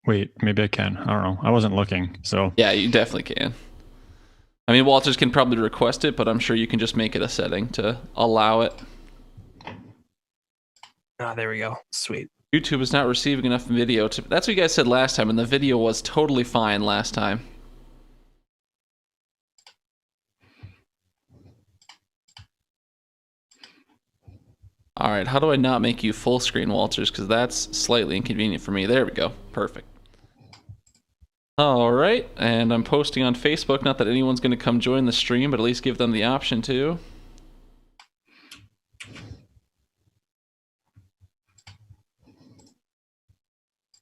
Wait, maybe I can. I don't know. I wasn't looking, so. Yeah, you definitely can. I mean, Walters can probably request it, but I'm sure you can just make it a setting to allow it. Ah, there we go. Sweet. YouTube is not receiving enough video to... That's what you guys said last time, and the video was totally fine last time. All right, how do I not make you full screen, Walters? Because that's slightly inconvenient for me. There we go. Perfect. All right, and I'm posting on Facebook. Not that anyone's going to come join the stream, but at least give them the option to.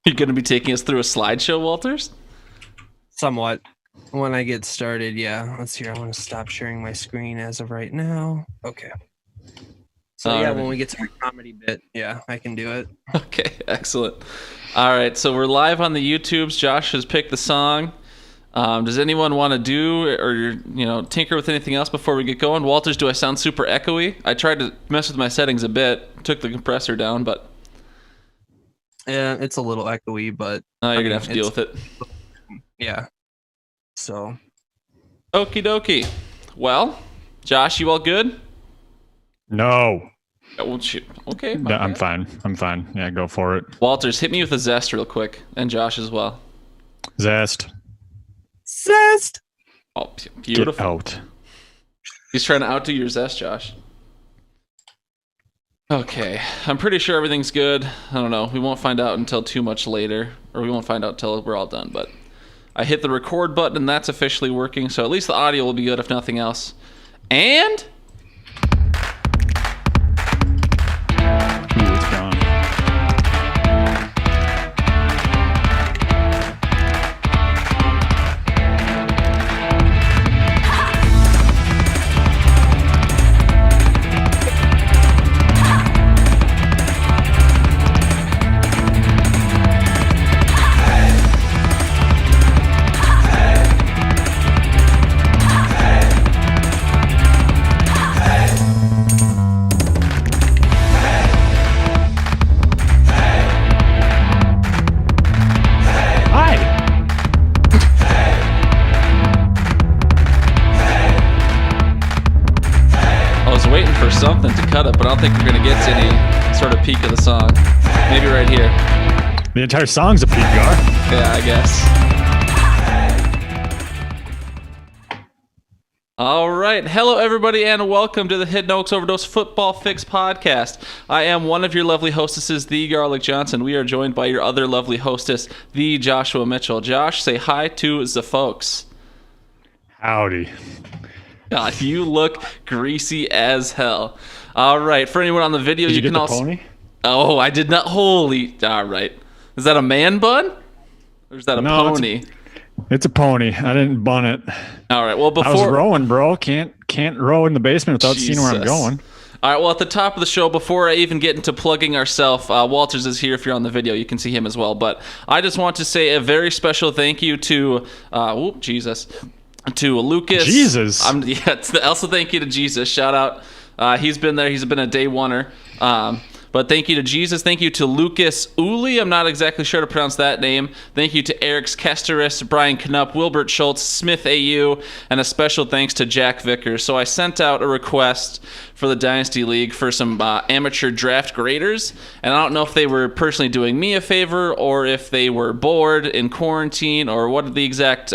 You're going to be taking us through a slideshow, Walters? Somewhat. When I get started, yeah. Let's see. I want to stop sharing my screen as of right now. Okay. So yeah, when we get to the comedy bit, yeah, I can do it. Okay, excellent. All right, so we're live on the YouTubes. Josh has picked the song. Does anyone want to do or tinker with anything else before we get going? Walters, do I sound super echoey? I tried to mess with my settings a bit, took the compressor down, but yeah, it's a little echoey, but you're gonna have to deal with it. Yeah. So. Okie dokie. Well, Josh, you all good? No. Oh, shoot. Okay. No, I'm fine. Yeah, go for it. Walters, hit me with a zest real quick, and Josh as well. Zest. Oh, beautiful. Get out. He's trying to outdo your zest, Josh. Okay, I'm pretty sure everything's good. I don't know. We won't find out until too much later, or we won't find out until we're all done, but I hit the record button, and that's officially working, so at least the audio will be good, if nothing else. And... Ooh, it's gone. something to cut it, but I don't think we're going to get to any sort of peak of the song. Maybe right here. The entire song's a peak, Gar. Yeah, I guess. All right. Hello, everybody, and welcome to the Hidden Oaks Overdose Football Fix podcast. I am one of your lovely hostesses, the Garlic Johnson. We are joined by your other lovely hostess, the Joshua Mitchell. Josh, say hi to the folks. Howdy. God, you look greasy as hell. All right. For anyone on the video, Did you can get the also... pony? Oh, I did not. Holy. All right. Is that a man bun? Or is that a pony? It's a pony. I didn't bun it. All right. Well, before I was rowing, bro. Can't row in the basement without seeing where I'm going. All right. Well, at the top of the show, before I even get into plugging ourselves, Walters is here. If you're on the video, you can see him as well. But I just want to say a very special thank you to to Lucas. Jesus. Also thank you to Jesus. Shout out. He's been there. He's been a day oneer. But thank you to Jesus. Thank you to Lucasulli. I'm not exactly sure to pronounce that name. Thank you to Eriks Kesteris, Brian Knoop, Wilbert Schultz, smithau, and a special thanks to Jack Vickers. So I sent out a request for the Dynasty League for some amateur draft graders, and I don't know if they were personally doing me a favor or if they were bored in quarantine or what the exact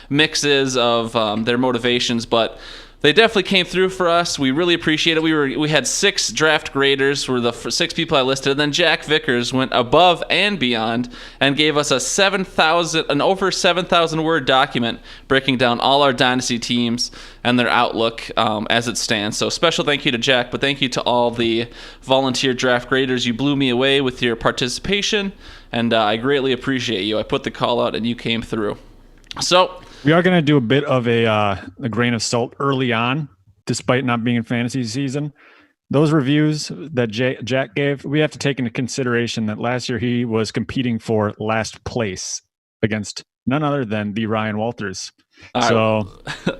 mix is of their motivations, but they definitely came through for us. We really appreciate it. We had 6 draft graders, were the 6 people I listed, and then Jack Vickers went above and beyond and gave us an over 7,000 word document breaking down all our Dynasty teams and their outlook as it stands. So special thank you to Jack, but thank you to all the volunteer draft graders. You blew me away with your participation, and I greatly appreciate you. I put the call out and you came through. So we are going to do a bit of a grain of salt early on, despite not being in fantasy season. Those reviews that Jack gave, we have to take into consideration that last year he was competing for last place against none other than the Ryan Walters. So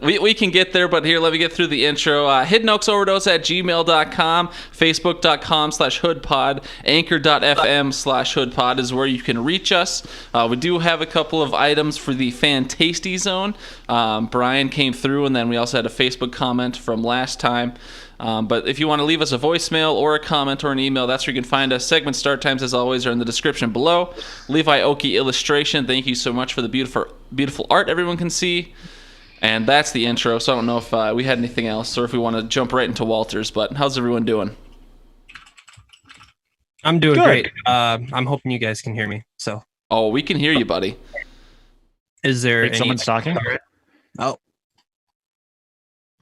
we can get there, but here, let me get through the intro. HiddenOaksOverdose@gmail.com, Facebook.com/hoodpod, Anchor.fm/hoodpod is where you can reach us. We do have a couple of items for the FanTASTY zone. Brian came through, and then we also had a Facebook comment from last time. But if you want to leave us a voicemail or a comment or an email, that's where you can find us. Segment start times, as always, are in the description below. Levi Oki illustration. Thank you so much for the beautiful art everyone can see. And that's the intro. So I don't know if we had anything else or if we want to jump right into Walters. But how's everyone doing? I'm doing great. I'm hoping you guys can hear me. So. Oh, we can hear you, buddy. Is there someone's talking? Oh.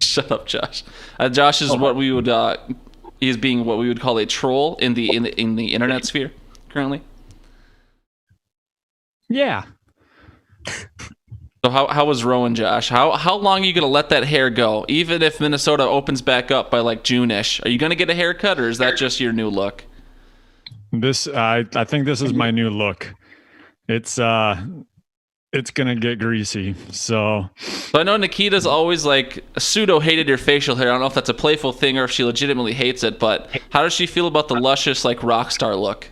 Shut up, Josh. Josh is what we would he's being what we would call a troll in the internet sphere currently. Yeah. So how was Rowan, Josh? How long are you gonna let that hair go? Even if Minnesota opens back up by like June-ish, are you gonna get a haircut or is that just your new look? I think this is my new look. It's gonna get greasy. So I know Nikita's always like pseudo hated your facial hair. I don't know if that's a playful thing or if she legitimately hates it, but how does she feel about the luscious like rock star look?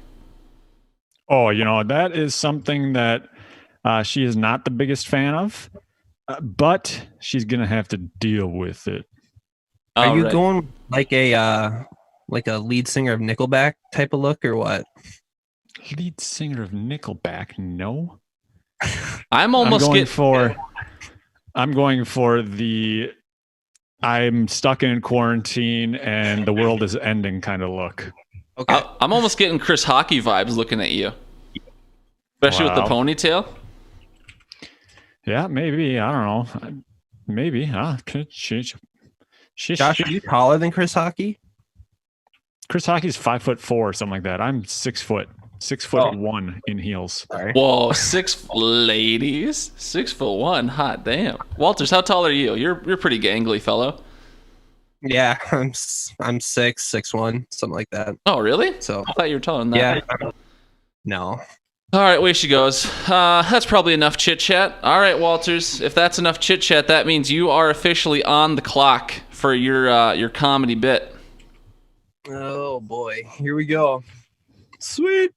Oh, that is something that she is not the biggest fan of, but she's gonna have to deal with it. Are you going like a lead singer of Nickelback type of look or what? Lead singer of Nickelback? No. I'm going for the I'm stuck in quarantine and the world is ending kind of look. Okay. I'm almost getting Chris Hockey vibes looking at you, especially with the ponytail. Yeah, maybe. I don't know. Maybe. Josh, are you taller than Chris Hockey? Chris Hockey's 5'4", something like that. I'm 6 foot. 6'1" in heels. Sorry. Whoa, ladies, 6'1", hot damn. Walters, how tall are you? You're pretty gangly, fellow. Yeah, I'm 6'1", something like that. Oh, really? So I thought you were taller than that. Yeah. No. All right, away she goes. That's probably enough chit chat. All right, Walters, if that's enough chit chat, that means you are officially on the clock for your comedy bit. Oh boy, here we go. Sweet.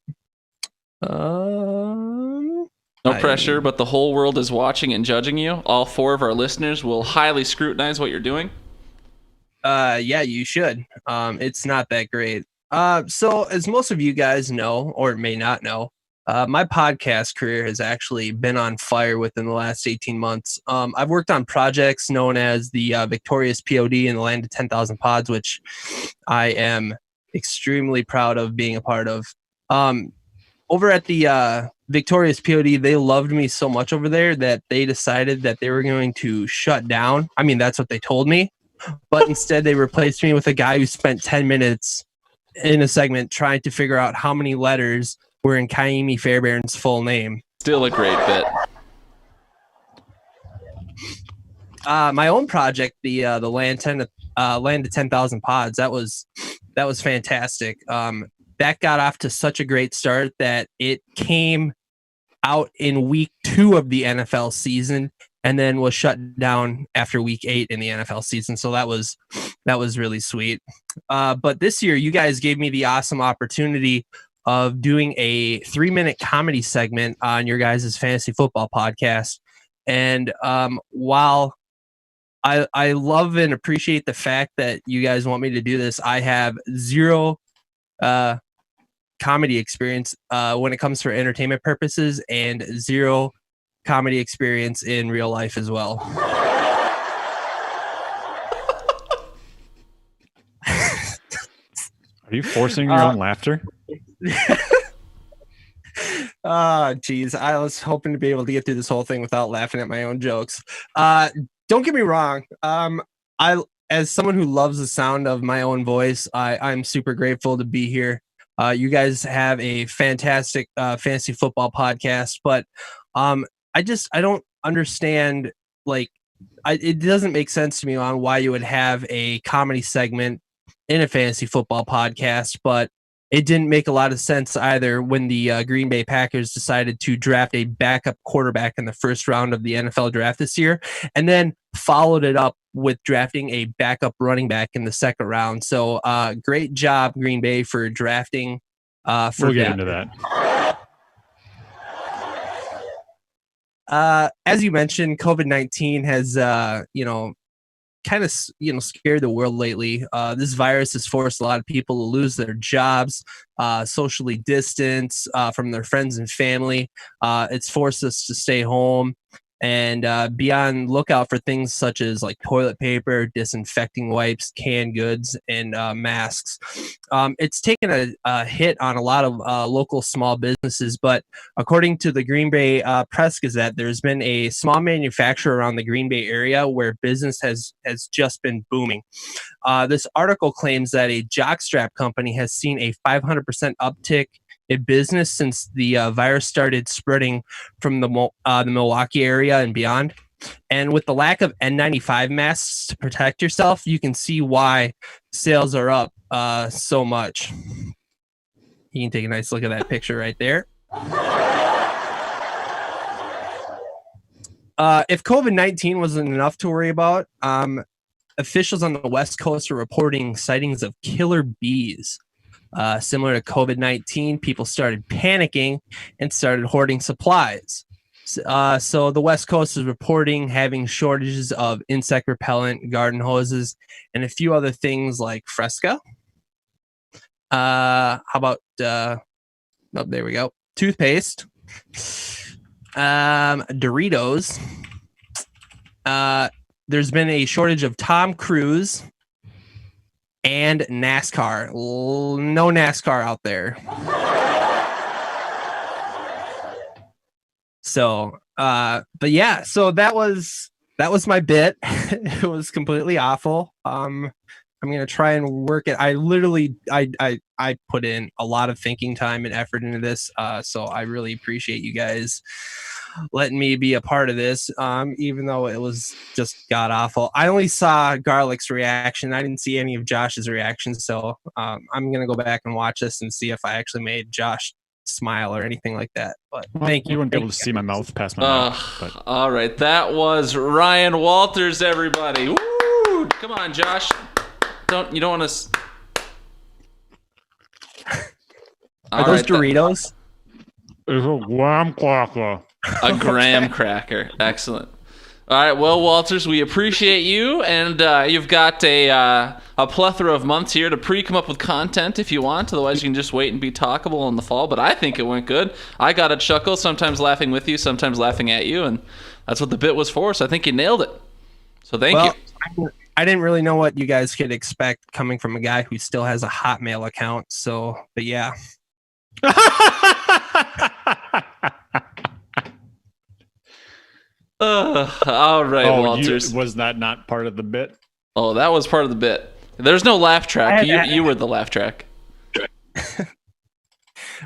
No pressure, but the whole world is watching and judging you. All 4 of our listeners will highly scrutinize what you're doing. Yeah, you should. It's not that great. So as most of you guys know, or may not know, my podcast career has actually been on fire within the last 18 months. I've worked on projects known as the Victorious POD in the Land of 10,000 Pods, which I am extremely proud of being a part of. Over at the Victorious POD, they loved me so much over there that they decided that they were going to shut down. I mean, that's what they told me. But instead, they replaced me with a guy who spent 10 minutes in a segment trying to figure out how many letters were in Kaimi Fairbairn's full name. Still a great bit. My own project, the Land of 10,000 Pods, that was fantastic. That got off to such a great start that it came out in week 2 of the NFL season and then was shut down after week 8 in the NFL season. So that was really sweet. But this year, you guys gave me the awesome opportunity of doing a 3-minute comedy segment on your guys' fantasy football podcast. And while I love and appreciate the fact that you guys want me to do this, I have zero comedy experience when it comes for entertainment purposes and zero comedy experience in real life as well. Are you forcing your own laughter? Geez, I was hoping to be able to get through this whole thing without laughing at my own jokes. Don't get me wrong. As someone who loves the sound of my own voice, I'm super grateful to be here. You guys have a fantastic fantasy football podcast, but I don't understand. It doesn't make sense to me on why you would have a comedy segment in a fantasy football podcast, but it didn't make a lot of sense either when the Green Bay Packers decided to draft a backup quarterback in the first round of the NFL draft this year, and then followed it up with drafting a backup running back in the second round. So great job, Green Bay, for drafting. We'll get into that. As you mentioned, COVID-19 has, kind of, scared the world lately. This virus has forced a lot of people to lose their jobs, socially distance from their friends and family. It's forced us to stay home and be on lookout for things such as like toilet paper, disinfecting wipes, canned goods, and masks. It's taken a hit on a lot of local small businesses, but according to the Green Bay Press Gazette, there's been a small manufacturer around the Green Bay area where business has just been booming. This article claims that a jockstrap company has seen a 500% uptick in business since the virus started spreading from the Milwaukee area and beyond. And with the lack of N95 masks to protect yourself, you can see why sales are up so much. You can take a nice look at that picture right there. If COVID-19 wasn't enough to worry about, officials on the West Coast are reporting sightings of killer bees. Similar to COVID-19, people started panicking and started hoarding supplies. So the West Coast is reporting having shortages of insect repellent, garden hoses, and a few other things like Fresca. How about, there we go. Toothpaste. Doritos. There's been a shortage of Tom Cruise and NASCAR. No NASCAR out there. So, but yeah, so that was my bit. It was completely awful. I'm gonna try and work it. I literally, I put in a lot of thinking time and effort into this. So I really appreciate you guys letting me be a part of this, even though it was just god awful. I only saw Garlic's reaction. I didn't see any of Josh's reactions, so I'm gonna go back and watch this and see if I actually made Josh smile or anything like that. But thank you. You wouldn't be able to see my mouth past my mouth. But. All right, that was Ryan Walters, everybody. Woo! Come on, Josh. You don't want to. Are those Doritos? It's a graham cracker. A graham cracker. Excellent. All right, well, Walters, we appreciate you, and you've got a plethora of months here to come up with content if you want. Otherwise, you can just wait and be talkable in the fall. But I think it went good. I got a chuckle, sometimes laughing with you, sometimes laughing at you, and that's what the bit was for. So I think you nailed it. So thank you. I didn't really know what you guys could expect coming from a guy who still has a Hotmail account. So, but yeah. All right, Walters. Was that not part of the bit? Oh, that was part of the bit. There's no laugh track. You were the laugh track.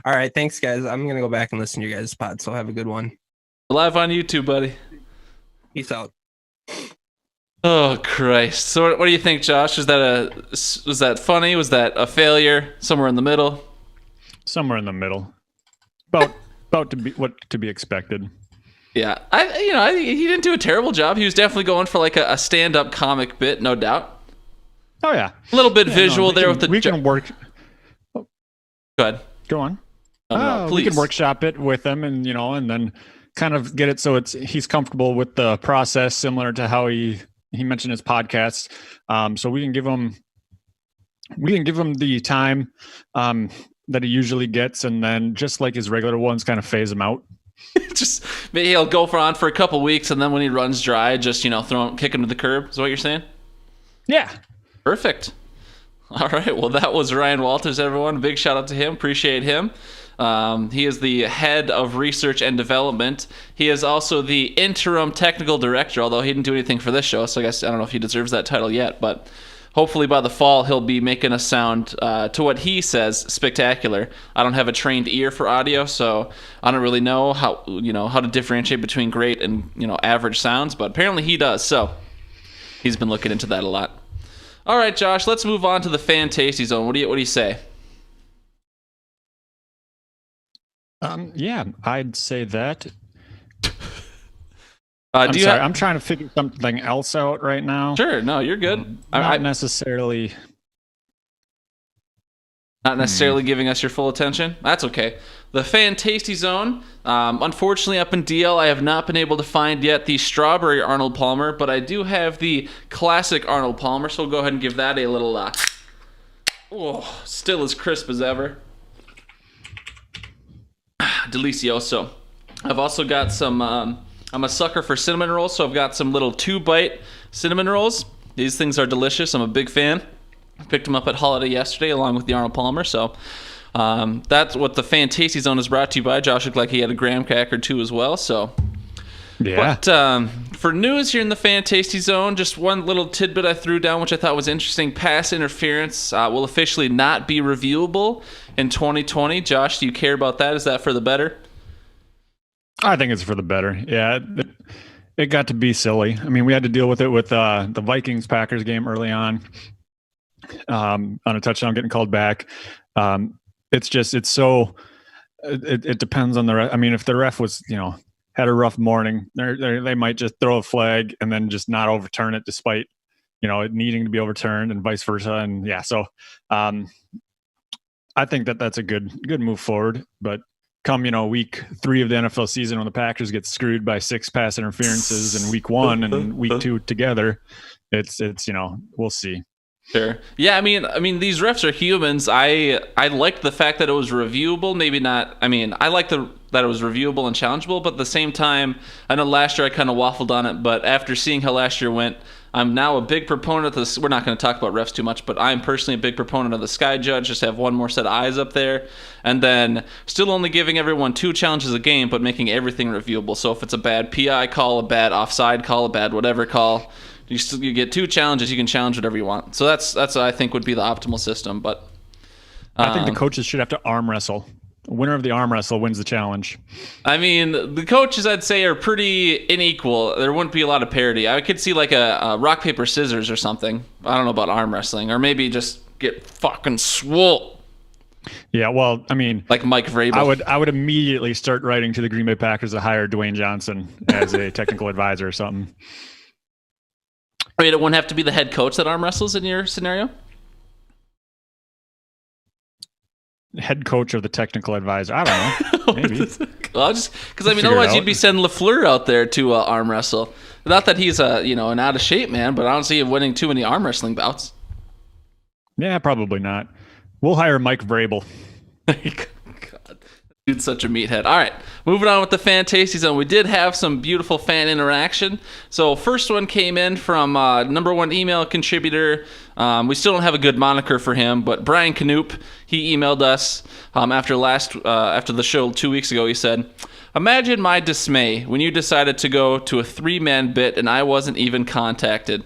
All right, thanks, guys. I'm going to go back and listen to your guys' pod, so have a good one. Live on YouTube, buddy. Peace out. Oh, Christ. So what do you think, Josh? Was that funny? Was that a failure? Somewhere in the middle? Somewhere in the middle. About to be what to be expected. Yeah, I think he didn't do a terrible job. He was definitely going for like a stand-up comic bit, no doubt. Oh yeah, a little bit visual there with the. We can work. Go ahead. Go on. No, we can workshop it with him, and and then kind of get it so he's comfortable with the process, similar to how he mentioned his podcast. So we can give him the time that he usually gets, and then just like his regular ones, kind of phase him out. Just maybe he'll go on for a couple weeks, and then when he runs dry, just kick him to the curb. Is what you're saying? Yeah. Perfect. All right. Well, that was Ryan Walters, everyone. Big shout out to him. Appreciate him. He is the head of research and development. He is also the interim technical director, although he didn't do anything for this show, so I don't know if he deserves that title yet, but hopefully by the fall he'll be making us sound, to what he says, spectacular. I don't have a trained ear for audio, so I don't really know how to differentiate between great and average sounds, but apparently he does, so he's been looking into that a lot. All right, Josh, let's move on to the FanTASTY zone. What do you say? Yeah, I'd say that. I'm trying to figure something else out right now. Sure, no, you're good. Not necessarily giving us your full attention. That's okay. The FanTASTY Zone. Unfortunately, up in DL, I have not been able to find yet the strawberry Arnold Palmer, but I do have the classic Arnold Palmer, so we'll go ahead and give that a little, still as crisp as ever. Delicioso. I've also got some, I'm a sucker for cinnamon rolls, so I've got some little 2-bite cinnamon rolls. These things are delicious. I'm a big fan. I picked them up at Holiday yesterday along with the Arnold Palmer, so that's what the FanTASTY Zone is brought to you by. Josh looked like he had a graham cracker too as well, so. Yeah. But for news here in the FanTASTY Zone, just one little tidbit I threw down, which I thought was interesting. Pass interference will officially not be reviewable in 2020. Josh, do you care about that? Is that for the better? I think it's for the better. Yeah, it got to be silly. I mean, we had to deal with it with the Vikings-Packers game early on a touchdown getting called back. It depends on the ref. I mean, if the ref was, had a rough morning, they might just throw a flag and then just not overturn it despite, it needing to be overturned and vice versa. And yeah, so I think that's a good move forward. But come, week 3 of the NFL season, when the Packers get screwed by 6 pass interferences in week 1 and week 2 together, it's we'll see. Sure. Yeah, I mean, these refs are humans. I liked the fact that it was reviewable. Maybe not. I mean, I like that it was reviewable and challengeable, but at the same time, I know last year I kind of waffled on it, but after seeing how last year went, I'm now a big proponent of this. We're not going to talk about refs too much, but I'm personally a big proponent of the Sky Judge. Just have one more set of eyes up there, and then still only giving everyone 2 challenges a game, but making everything reviewable. So if it's a bad PI call, a bad offside call, a bad whatever call, you get 2 challenges. You can challenge whatever you want. So that's what I think would be the optimal system. But I think the coaches should have to arm wrestle. The winner of the arm wrestle wins the challenge. I mean, the coaches, I'd say, are pretty unequal. There wouldn't be a lot of parity. I could see like a rock, paper, scissors or something. I don't know about arm wrestling. Or maybe just get fucking swole. Yeah, well, I mean, like Mike Vrabel. I would immediately start writing to the Green Bay Packers to hire Dwayne Johnson as a technical advisor or something. Wait, it wouldn't have to be the head coach that arm wrestles in your scenario? Head coach of the technical advisor. I don't know. Maybe. Well, just because otherwise you'd be sending LaFleur out there to arm wrestle. Not that he's an out of shape man, but I don't see him winning too many arm wrestling bouts. Yeah, probably not. We'll hire Mike Vrabel. God, dude's such a meathead. All right, moving on with the FanTASTY Zone. We did have some beautiful fan interaction. So first one came in from number 1 email contributor. We still don't have a good moniker for him, but Brian Knoop. He emailed us after the show 2 weeks ago. He said, "Imagine my dismay when you decided to go to a 3-man bit and I wasn't even contacted.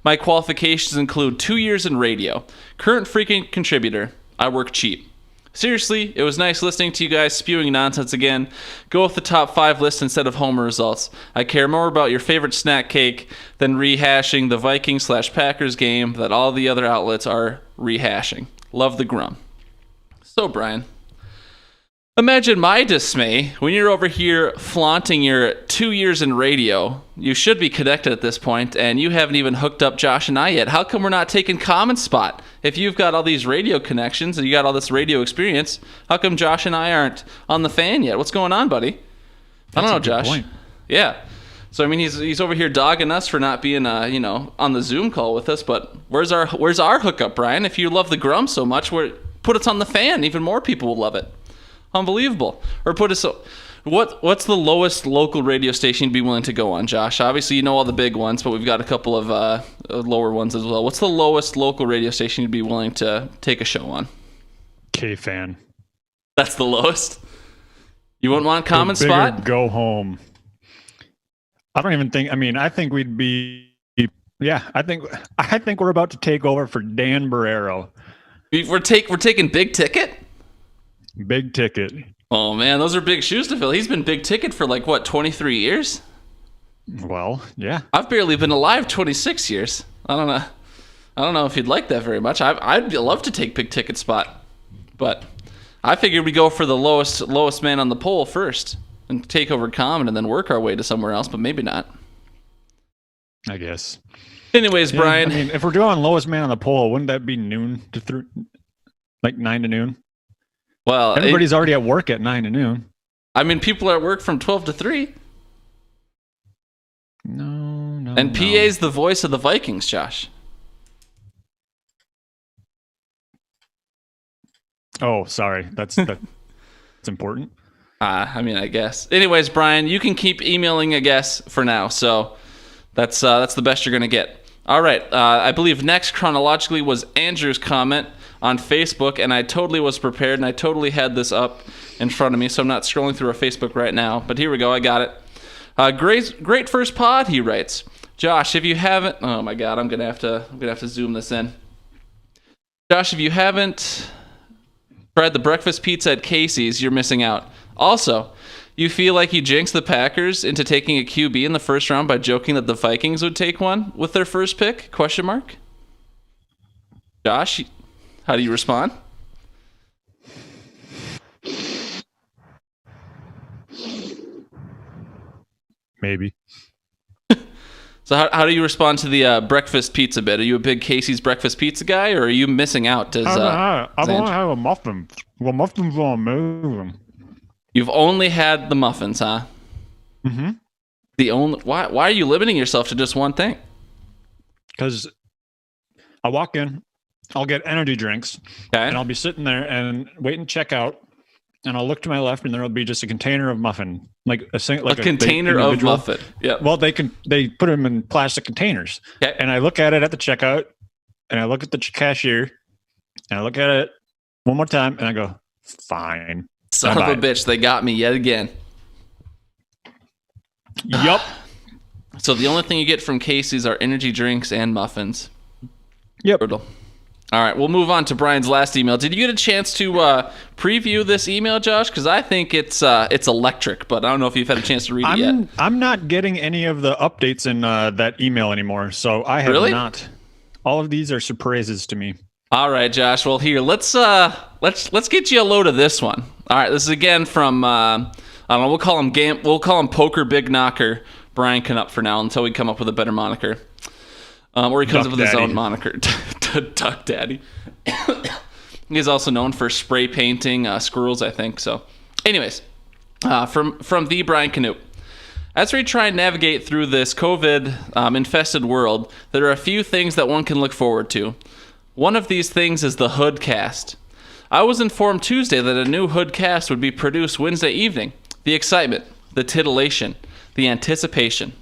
My qualifications include 2 years in radio, current freaking contributor. I work cheap. Seriously, it was nice listening to you guys spewing nonsense again. Go with the top 5 list instead of Homer results. I care more about your favorite snack cake than rehashing the Vikings/Packers game that all the other outlets are rehashing. Love the Grum." So, Brian, imagine my dismay when you're over here flaunting your 2 years in radio. You should be connected at this point, and you haven't even hooked up Josh and I yet. How come we're not taking common spot? If you've got all these radio connections and you got all this radio experience, how come Josh and I aren't on the fan yet? What's going on, buddy? I don't know, Josh. Point. Yeah. So I mean, he's over here dogging us for not being on the Zoom call with us. But where's our hookup, Brian? If you love the Grum so much, put us on the fan. Even more people will love it. Unbelievable. Or put us. What's the lowest local radio station you'd be willing to go on, Josh? Obviously, you know all the big ones, but we've got a couple of lower ones as well. What's the lowest local radio station you'd be willing to take a show on? K-Fan. That's the lowest? You wouldn't want common spot? Go home. I don't even think. I mean, I think we'd be. Yeah, I think we're about to take over for Dan Barrero. We're taking big ticket. Big ticket. Oh man, those are big shoes to fill. He's been big ticket for 23 years? Well, yeah. I've barely been alive 26 years. I don't know if you'd like that very much. I'd love to take big ticket spot, but I figured we go for the lowest man on the poll first and take over Common and then work our way to somewhere else, but maybe not. I guess. Anyways, Yeah, Brian. I mean, if we're doing lowest man on the poll, wouldn't that be noon to like 9 to noon? Well, everybody's already at work at 9 to noon. I mean, people are at work from 12 to 3. No. And PA's the voice of the Vikings, Josh. Oh, sorry. That's important. I mean, I guess. Anyways, Brian, you can keep emailing a guess for now. So that's the best you're going to get. All right. I believe next chronologically was Andrew's comment on Facebook, and I totally was prepared, and I totally had this up in front of me, so I'm not scrolling through our Facebook right now. But here we go. I got it. Great first pod, he writes. Josh, if you haven't... Oh, my God. I'm going to have to zoom this in. Josh, if you haven't tried the breakfast pizza at Casey's, you're missing out. Also, you feel like you jinxed the Packers into taking a QB in the first round by joking that the Vikings would take one with their first pick? ? Josh, how do you respond? Maybe. So how do you respond to the breakfast pizza bit? Are you a big Casey's breakfast pizza guy, or are you missing out? I want to have a muffin. Well, muffins are amazing. You've only had the muffins, huh? Mm-hmm. Why are you limiting yourself to just one thing? Because I walk in, I'll get energy drinks, and I'll be sitting there and waiting to check out, and I'll look to my left, and there'll be just a container of muffin, like a container of muffin. Yeah. Well, they put them in plastic containers, and I look at it at the checkout, and I look at the cashier, and I look at it one more time, and I go, fine. Son of a bitch, they got me yet again. Yup. So the only thing you get from Casey's are energy drinks and muffins. Yep. Brutal. All right, we'll move on to Brian's last email. Did you get a chance to preview this email, Josh? Because I think it's electric, but I don't know if you've had a chance to read it yet. I'm not getting any of the updates in that email anymore, so I have not. All of these are surprises to me. All right, Josh. Well, here let's get you a load of this one. All right, this is again from I don't know. We'll call him Poker Big Knocker Brian Knoop for now until we come up with a better moniker. Or he comes up with his own moniker, Duck Daddy. He's also known for spray painting squirrels, I think. So, anyways, from the Brian Knoop. As we try and navigate through this COVID-infested world, there are a few things that one can look forward to. One of these things is the Hoodcast. I was informed Tuesday that a new Hoodcast would be produced Wednesday evening. The excitement, the titillation, the anticipation.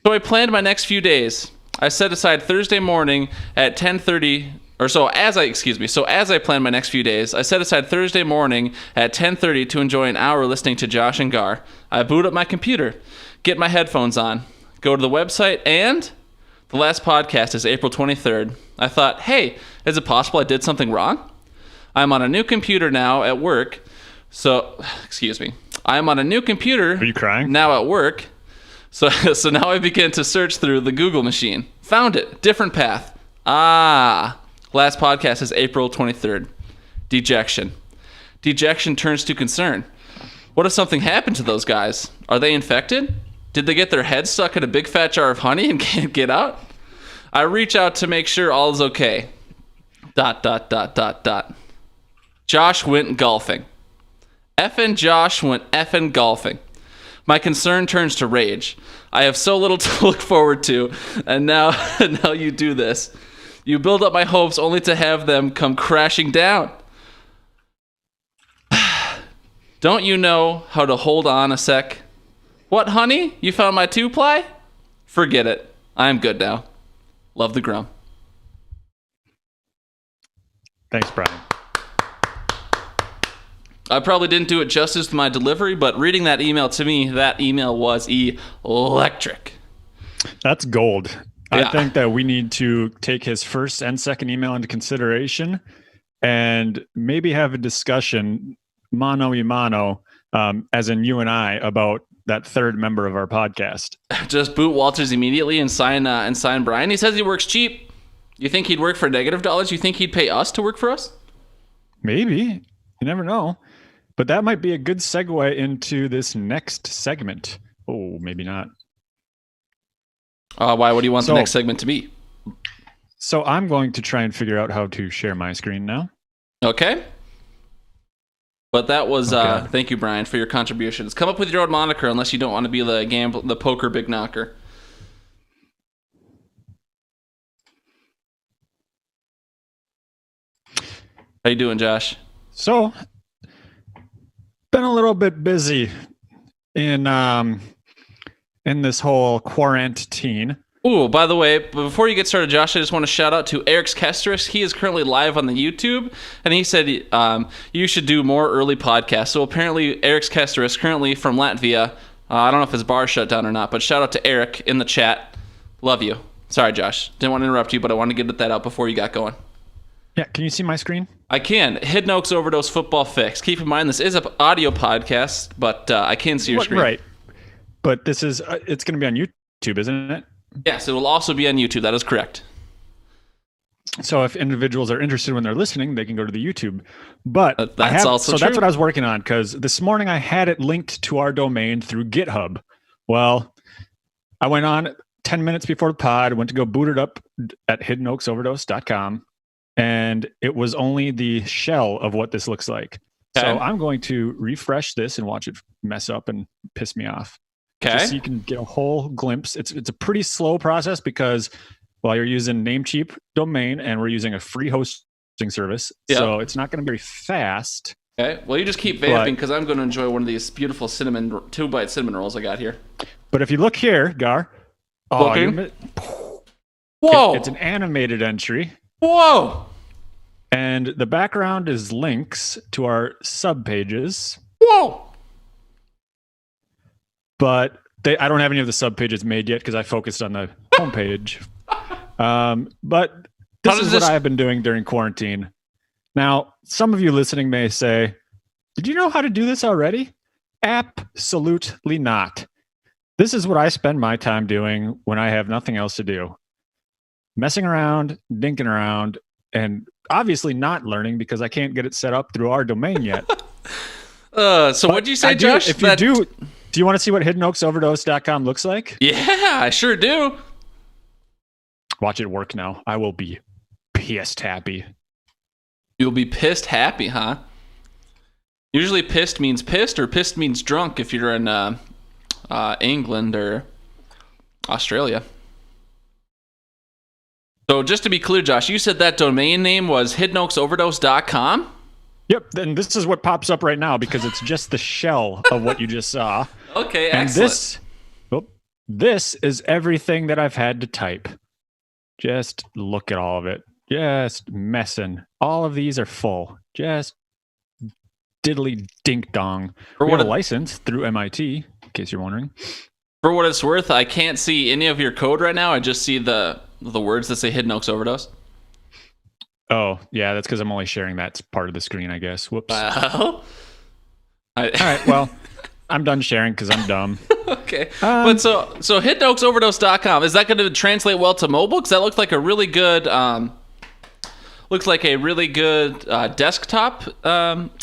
So I planned my next few days. I set aside Thursday morning at 10:30, as I planned my next few days, I set aside Thursday morning at 10:30 to enjoy an hour listening to Josh and Gar. I boot up my computer, get my headphones on, go to the website, and the last podcast is April 23rd. I thought, hey, is it possible I did something wrong? I'm on a new computer now at work, I'm on a new computer. Are you crying? Now at work. So now I begin to search through the Google machine. Found it. Different path. Last podcast is April 23rd. Dejection. Dejection turns to concern. What if something happened to those guys? Are they infected? Did they get their heads stuck in a big fat jar of honey and can't get out? I reach out to make sure all is okay. ... Josh went golfing. Effin' Josh went effin' golfing. My concern turns to rage. I have so little to look forward to, and now you do this. You build up my hopes only to have them come crashing down. Don't you know how to hold on a sec? What, honey? You found my 2-ply? Forget it. I am good now. Love the Grum. Thanks, Brian. I probably didn't do it justice with my delivery, but reading that email to me, that email was electric. That's gold. Yeah. I think that we need to take his first and second email into consideration and maybe have a discussion mano a mano, as in you and I, about that third member of our podcast. Just boot Walters immediately and sign Brian. He says he works cheap. You think he'd work for negative dollars? You think he'd pay us to work for us? Maybe. You never know. But that might be a good segue into this next segment. Oh, maybe not. Why? What do you want the next segment to be? So I'm going to try and figure out how to share my screen now. Okay. But that was thank you, Brian, for your contributions. Come up with your own moniker, unless you don't want to be the poker big knocker. How you doing, Josh? So, been a little bit busy in this whole quarantine. Ooh, by the way, before you get started, Josh, I just want to shout out to Eriks Kesteris. He is currently live on the YouTube, and he said you should do more early podcasts. So apparently, Eriks Kesteris, currently from Latvia, I don't know if his bar shut down or not, but shout out to Eric in the chat. Love you. Sorry, Josh. Didn't want to interrupt you, but I wanted to get that out before you got going. Yeah, can you see my screen? I can. Hidden Oaks Overdose Football Fix. Keep in mind, this is an audio podcast, but I can see your screen. Right. But this is, it's going to be on YouTube, isn't it? Yes, it will also be on YouTube. That is correct. So if individuals are interested when they're listening, they can go to the YouTube. But that's also true. That's what I was working on, because this morning I had it linked to our domain through GitHub. Well, I went on 10 minutes before the pod, went to go boot it up at hiddenoaksoverdose.com, and it was only the shell of what this looks like. Okay. So I'm going to refresh this and watch it mess up and piss me off. Okay. Just so you can get a whole glimpse. It's a pretty slow process because you're using Namecheap domain and we're using a free hosting service. Yep. So it's not going to be very fast. Okay. Well, you just keep vamping because I'm going to enjoy one of these beautiful 2-bite cinnamon rolls I got here. But if you look here, Gar. Whoa. It's an animated entry. Whoa. And the background is links to our sub pages. Whoa. But I don't have any of the sub pages made yet because I focused on the homepage. But this is what I have been doing during quarantine. Now, some of you listening may say, did you know how to do this already? Absolutely not. This is what I spend my time doing when I have nothing else to do. Messing around, dinking around, and obviously not learning because I can't get it set up through our domain yet. So what'd you say, Josh? If you do you want to see what hiddenoaksoverdose.com looks like? Yeah, I sure do. Watch it work now. I will be pissed happy. You'll be pissed happy, huh? Usually pissed means pissed or pissed means drunk if you're in England or Australia. So just to be clear, Josh, you said that domain name was hiddenoaksoverdose.com? Yep, and this is what pops up right now because it's just the shell of what you just saw. Okay, and excellent. This is everything that I've had to type. Just look at all of it. Just messing. All of these are full. Just diddly dink dong. We have a license through MIT, in case you're wondering. For what it's worth, I can't see any of your code right now. I just see the words that say Hidden Oaks Overdose. Oh, yeah, that's because I'm only sharing that part of the screen, I guess. Whoops. Well, all right, well, I'm done sharing because I'm dumb. Okay. But so hiddenoaksoverdose.com, is that going to translate well to mobile? Because that looks like a really good desktop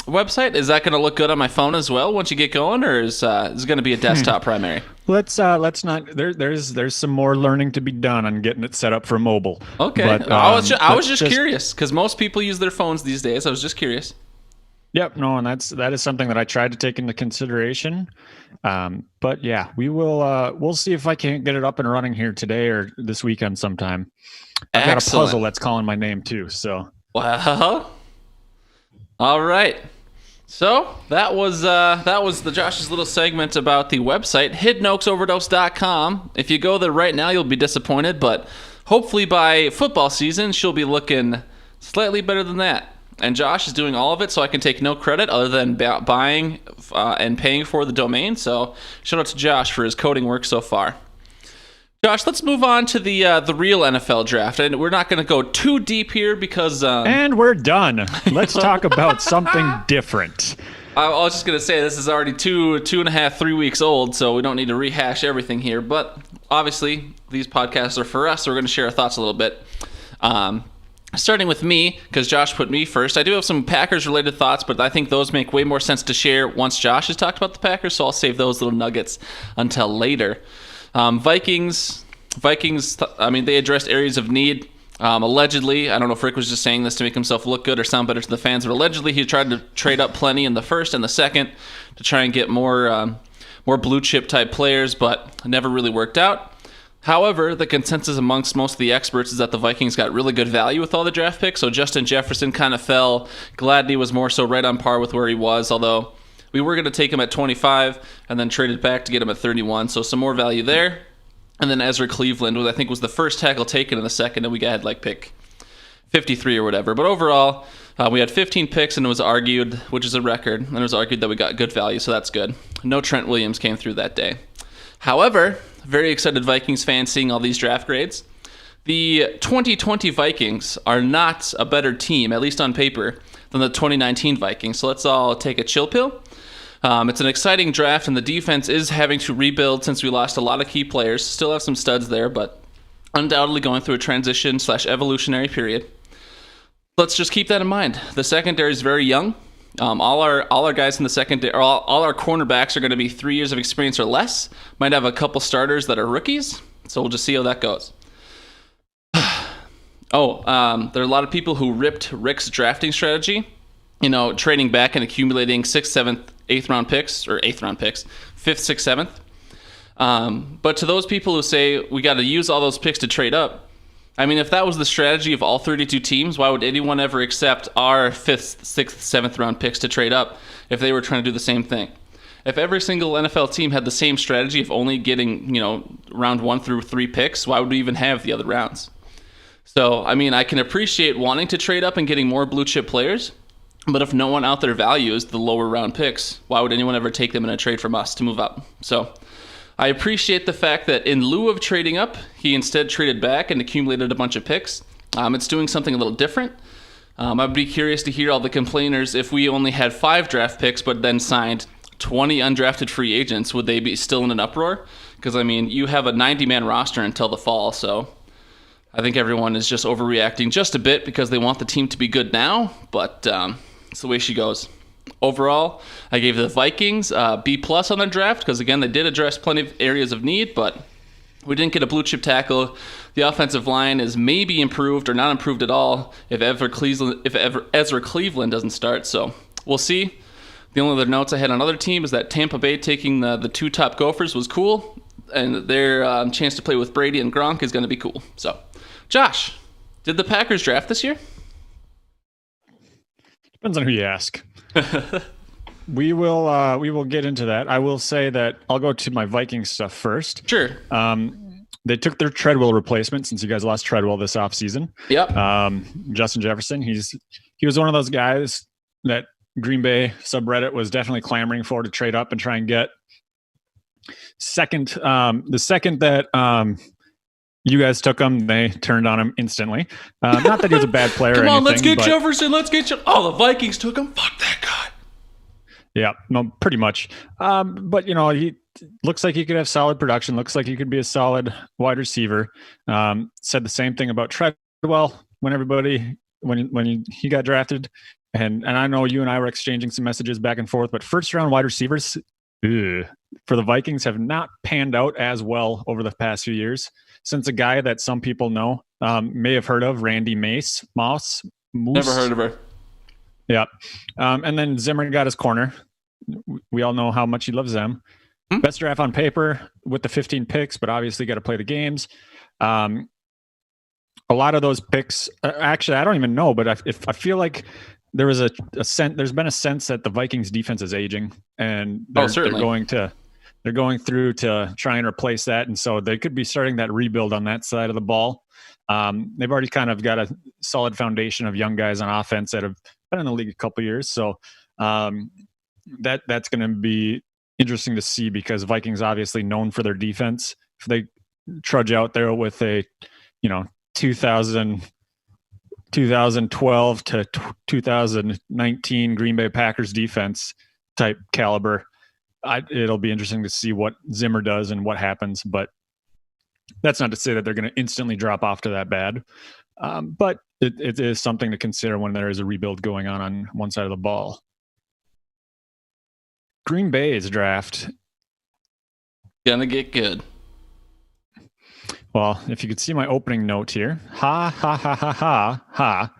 website. Is that going to look good on my phone as well once you get going, or is it going to be a desktop primary? Let's not. There's some more learning to be done on getting it set up for mobile. Okay, but, I was just curious because most people use their phones these days. I was just curious. Yep, no, and that is something that I tried to take into consideration. But yeah, we'll see if I can't get it up and running here today or this weekend sometime. I've got a puzzle that's calling my name too. So well, all right. So that was the Josh's little segment about the website hiddenoaksoverdose.com. If you go there right now, you'll be disappointed, but hopefully by football season, she'll be looking slightly better than that. And Josh is doing all of it, so I can take no credit other than buying and paying for the domain. So shout out to Josh for his coding work so far. Josh, let's move on to the real NFL draft. And we're not going to go too deep here because... and we're done. Let's talk about something different. I was just going to say, this is already 2.5, 3 weeks old, so we don't need to rehash everything here. But obviously, these podcasts are for us, so we're going to share our thoughts a little bit. starting with me, because Josh put me first, I do have some Packers-related thoughts, but I think those make way more sense to share once Josh has talked about the Packers, so I'll save those little nuggets until later. Vikings, I mean, they addressed areas of need. Allegedly, I don't know if Rick was just saying this to make himself look good or sound better to the fans, but allegedly he tried to trade up plenty in the first and the second to try and get more blue-chip type players, but never really worked out. However, the consensus amongst most of the experts is that the Vikings got really good value with all the draft picks. So Justin Jefferson kind of fell. Gladney was more so right on par with where he was, although we were going to take him at 25 and then traded back to get him at 31. So some more value there. And then Ezra Cleveland, who I think was the first tackle taken in the second, and we got like pick 53 or whatever. But overall, we had 15 picks, and it was argued, which is a record, and it was argued that we got good value, so that's good. No Trent Williams came through that day. However, very excited Vikings fans seeing all these draft grades. The 2020 Vikings are not a better team, at least on paper, than the 2019 Vikings. So let's all take a chill pill. It's an exciting draft, and the defense is having to rebuild since we lost a lot of key players. Still have some studs there, but undoubtedly going through a transition/evolutionary period. Let's just keep that in mind. The secondary is very young. All our guys in the secondary, or all our cornerbacks are going to be 3 years of experience or less. Might have a couple starters that are rookies, so we'll just see how that goes. There are a lot of people who ripped Rick's drafting strategy, trading back and accumulating 6th, 7th, 8th round picks, or 8th round picks, 5th, 6th, 7th. But to those people who say we got to use all those picks to trade up, I mean, if that was the strategy of all 32 teams, why would anyone ever accept our 5th, 6th, 7th round picks to trade up if they were trying to do the same thing? If every single NFL team had the same strategy of only getting, round 1 through 3 picks, why would we even have the other rounds? So, I mean, I can appreciate wanting to trade up and getting more blue chip players, but if no one out there values the lower round picks, why would anyone ever take them in a trade from us to move up? So I appreciate the fact that in lieu of trading up, he instead traded back and accumulated a bunch of picks. It's doing something a little different. I'd be curious to hear all the complainers if we only had 5 draft picks but then signed 20 undrafted free agents, would they be still in an uproar? Because, I mean, you have a 90-man roster until the fall, so I think everyone is just overreacting just a bit because they want the team to be good now, but it's the way she goes. Overall, I gave the Vikings B+ on their draft because, again, they did address plenty of areas of need, but we didn't get a blue-chip tackle. The offensive line is maybe improved or not improved at all if Ezra Cleveland doesn't start, so we'll see. The only other notes I had on other team is that Tampa Bay taking the 2 top Gophers was cool, and their chance to play with Brady and Gronk is going to be cool. So, Josh, did the Packers draft this year? Depends on who you ask. We will get into that. I will say that I'll go to my Vikings stuff first. Sure. They took their Treadwell replacement since you guys lost Treadwell this offseason. Yep. Justin Jefferson. He was one of those guys that Green Bay subreddit was definitely clamoring for to trade up and try and get. The second that you guys took him, they turned on him instantly. Not that he was a bad player. Come or on, anything, let's get but Jefferson. Let's get you. Oh, the Vikings took him. Fuck that guy. Yeah, no, pretty much. But he looks like he could have solid production. Looks like he could be a solid wide receiver. Said the same thing about Treadwell when he got drafted. And I know you and I were exchanging some messages back and forth, but first round wide receivers for the Vikings have not panned out as well over the past few years. Since a guy that some people know may have heard of, Randy Moss. Never heard of her. Yeah. And then Zimmer got his corner. We all know how much he loves them. Best draft on paper with the 15 picks, but obviously got to play the games. A lot of those picks, actually, I don't even know, but I feel like there was there's been a sense that the Vikings defense is aging, and they're going through to try and replace that. And so they could be starting that rebuild on that side of the ball. They've already kind of got a solid foundation of young guys on offense that have been in the league a couple of years. So that's going to be interesting to see because Vikings obviously known for their defense. If they trudge out there with a, 2012 to 2019 Green Bay Packers defense type caliber, it'll be interesting to see what Zimmer does and what happens. But that's not to say that they're going to instantly drop off to that bad. But it is something to consider when there is a rebuild going on one side of the ball. Green Bay's draft. Gonna get good. Well, if you could see my opening note here. Ha, ha, ha, ha, ha, ha.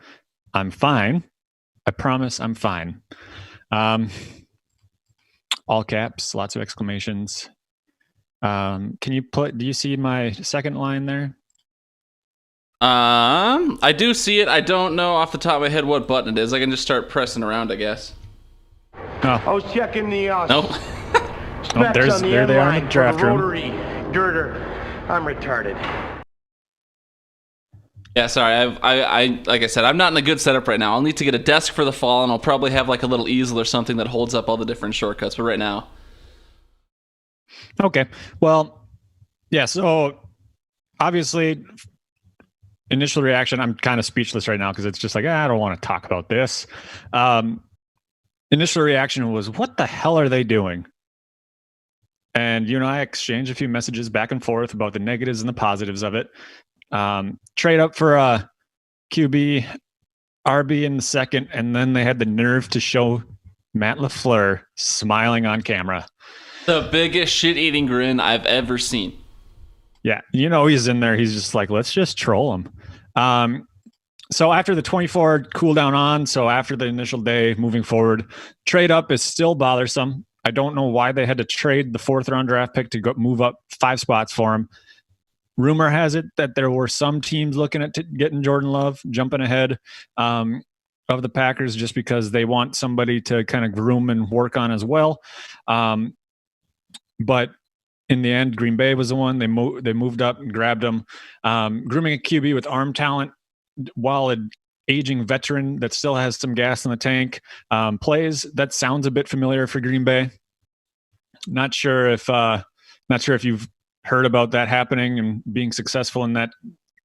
I'm fine. I promise I'm fine. All caps, lots of exclamations. Do you see my second line there? I do see it. I don't know off the top of my head what button it is. I can just start pressing around, I guess. Oh. I was checking the Nope. There they are in the draft room. Rotary girder. I'm retarded. Yeah, sorry. I like I said, I'm not in a good setup right now. I'll need to get a desk for the fall, and I'll probably have like a little easel or something that holds up all the different shortcuts. But right now, okay. Well, yeah. So obviously, initial reaction. I'm kind of speechless right now because it's just like I don't want to talk about this. Initial reaction was, "What the hell are they doing?" And you and I exchanged a few messages back and forth about the negatives and the positives of it. Trade up for a QB, RB in the second, and then they had the nerve to show Matt LaFleur smiling on camera. the biggest shit-eating grin I've ever seen. Yeah, he's in there. He's just like, let's just troll him. So after the 24 cool down on, so after the initial day moving forward, trade up is still bothersome. I don't know why they had to trade the 4th round draft pick to move up 5 spots for him. Rumor has it that there were some teams looking at getting Jordan Love, jumping ahead of the Packers just because they want somebody to kind of groom and work on as well. But in the end, Green Bay was the one. They moved up and grabbed him. Grooming a QB with arm talent while an aging veteran that still has some gas in the tank plays. That sounds a bit familiar for Green Bay. Not sure if you've heard about that happening and being successful in that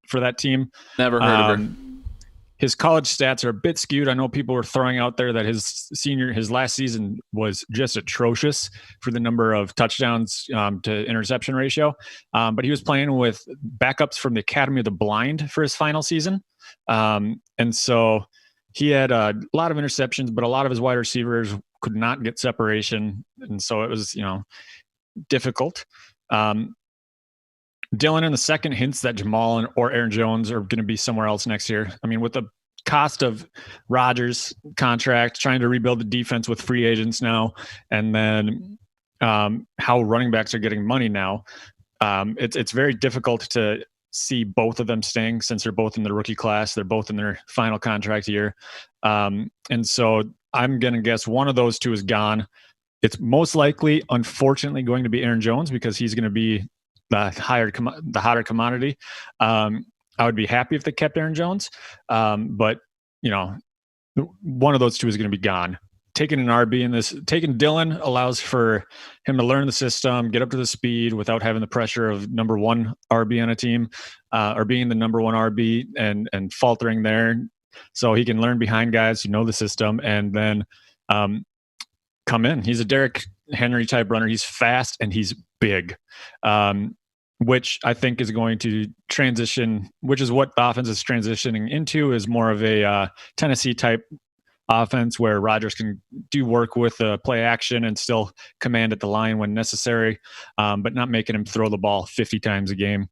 for that team. Never heard of her. His college stats are a bit skewed. I know people were throwing out there that his last season was just atrocious for the number of touchdowns to interception ratio. But he was playing with backups from the Academy of the Blind for his final season. And so he had a lot of interceptions, but a lot of his wide receivers could not get separation. And so it was, difficult. Dylan in the second hints that Jamal or Aaron Jones are going to be somewhere else next year. I mean, with the cost of Rodgers' contract, trying to rebuild the defense with free agents now, and then how running backs are getting money now, it's very difficult to see both of them staying since they're both in the rookie class. They're both in their final contract year. And so I'm going to guess one of those two is gone. It's most likely, unfortunately, going to be Aaron Jones because he's going to be the hotter commodity. I would be happy if they kept Aaron Jones. But one of those two is going to be gone. Taking an RB in this, taking Dylan allows for him to learn the system, get up to the speed without having the pressure of number 1 RB on a team, or being the number 1 RB and faltering there. So he can learn behind guys who know the system and then come in. He's a Derrick Henry type runner. He's fast and he's big. Which I think is going to transition, which is what the offense is transitioning into, is more of a Tennessee type offense where Rodgers can do work with play action and still command at the line when necessary, but not making him throw the ball 50 times a game.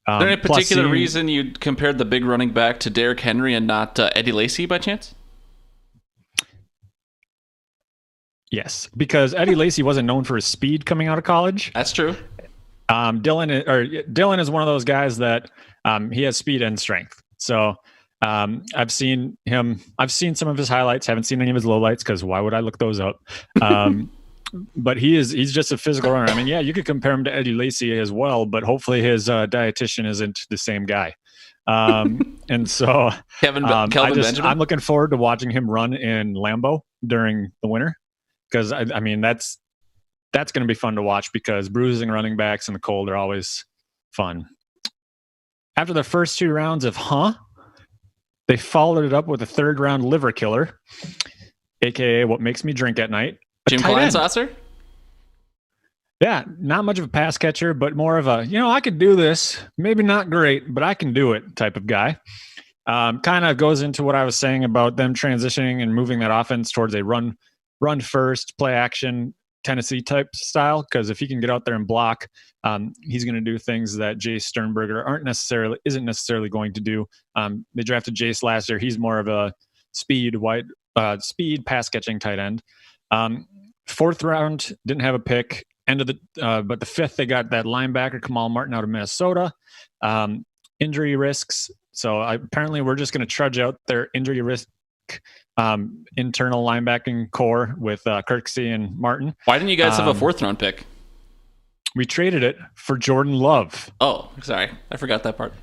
Is there any particular reason you compared the big running back to Derrick Henry and not Eddie Lacy by chance? Yes, because Eddie Lacy wasn't known for his speed coming out of college. That's true. Dylan is one of those guys that he has speed and strength. So I've seen some of his highlights, haven't seen any of his lowlights because why would I look those up? But he's just a physical runner. I mean, yeah, you could compare him to Eddie Lacy as well, but hopefully his dietitian isn't the same guy. And so Kelvin Benjamin? I'm looking forward to watching him run in Lambeau during the winter because I mean that's going to be fun to watch because bruising running backs in the cold are always fun. After the first 2 rounds of they followed it up with a 3rd round liver killer, aka what makes me drink at night. Jim Kleinsasser? Yeah, not much of a pass catcher, but more of a, I could do this. Maybe not great, but I can do it type of guy. Kind of goes into what I was saying about them transitioning and moving that offense towards a run first, play action Tennessee type style. Because if he can get out there and block, he's going to do things that Jace Sternberger isn't necessarily going to do. They drafted Jace last year. He's more of a speed pass catching tight end. Fourth round, didn't have a pick. But the fifth, they got that linebacker Kamal Martin out of Minnesota. Injury risks. So apparently we're just going to trudge out their injury risk internal linebacking core with Kirksey and Martin. Why didn't you guys have a fourth round pick? We traded it for Jordan Love. Oh, sorry. I forgot that part.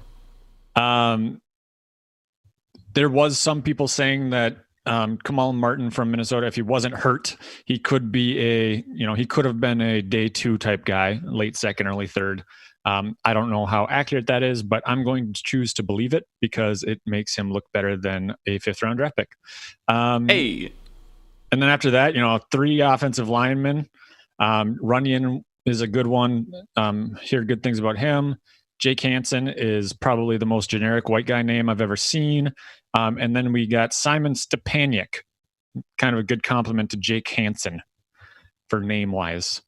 There was some people saying that Kamal Martin from Minnesota, if he wasn't hurt, he could be he could have been a day 2 type guy, late second, early third. I don't know how accurate that is, but I'm going to choose to believe it because it makes him look better than a 5th round draft pick. Hey. And then after that, 3 offensive linemen. Runyon is a good one. Hear good things about him. Jake Hansen is probably the most generic white guy name I've ever seen. And then we got Simon Stepaniak, kind of a good compliment to Jake Hansen for name-wise.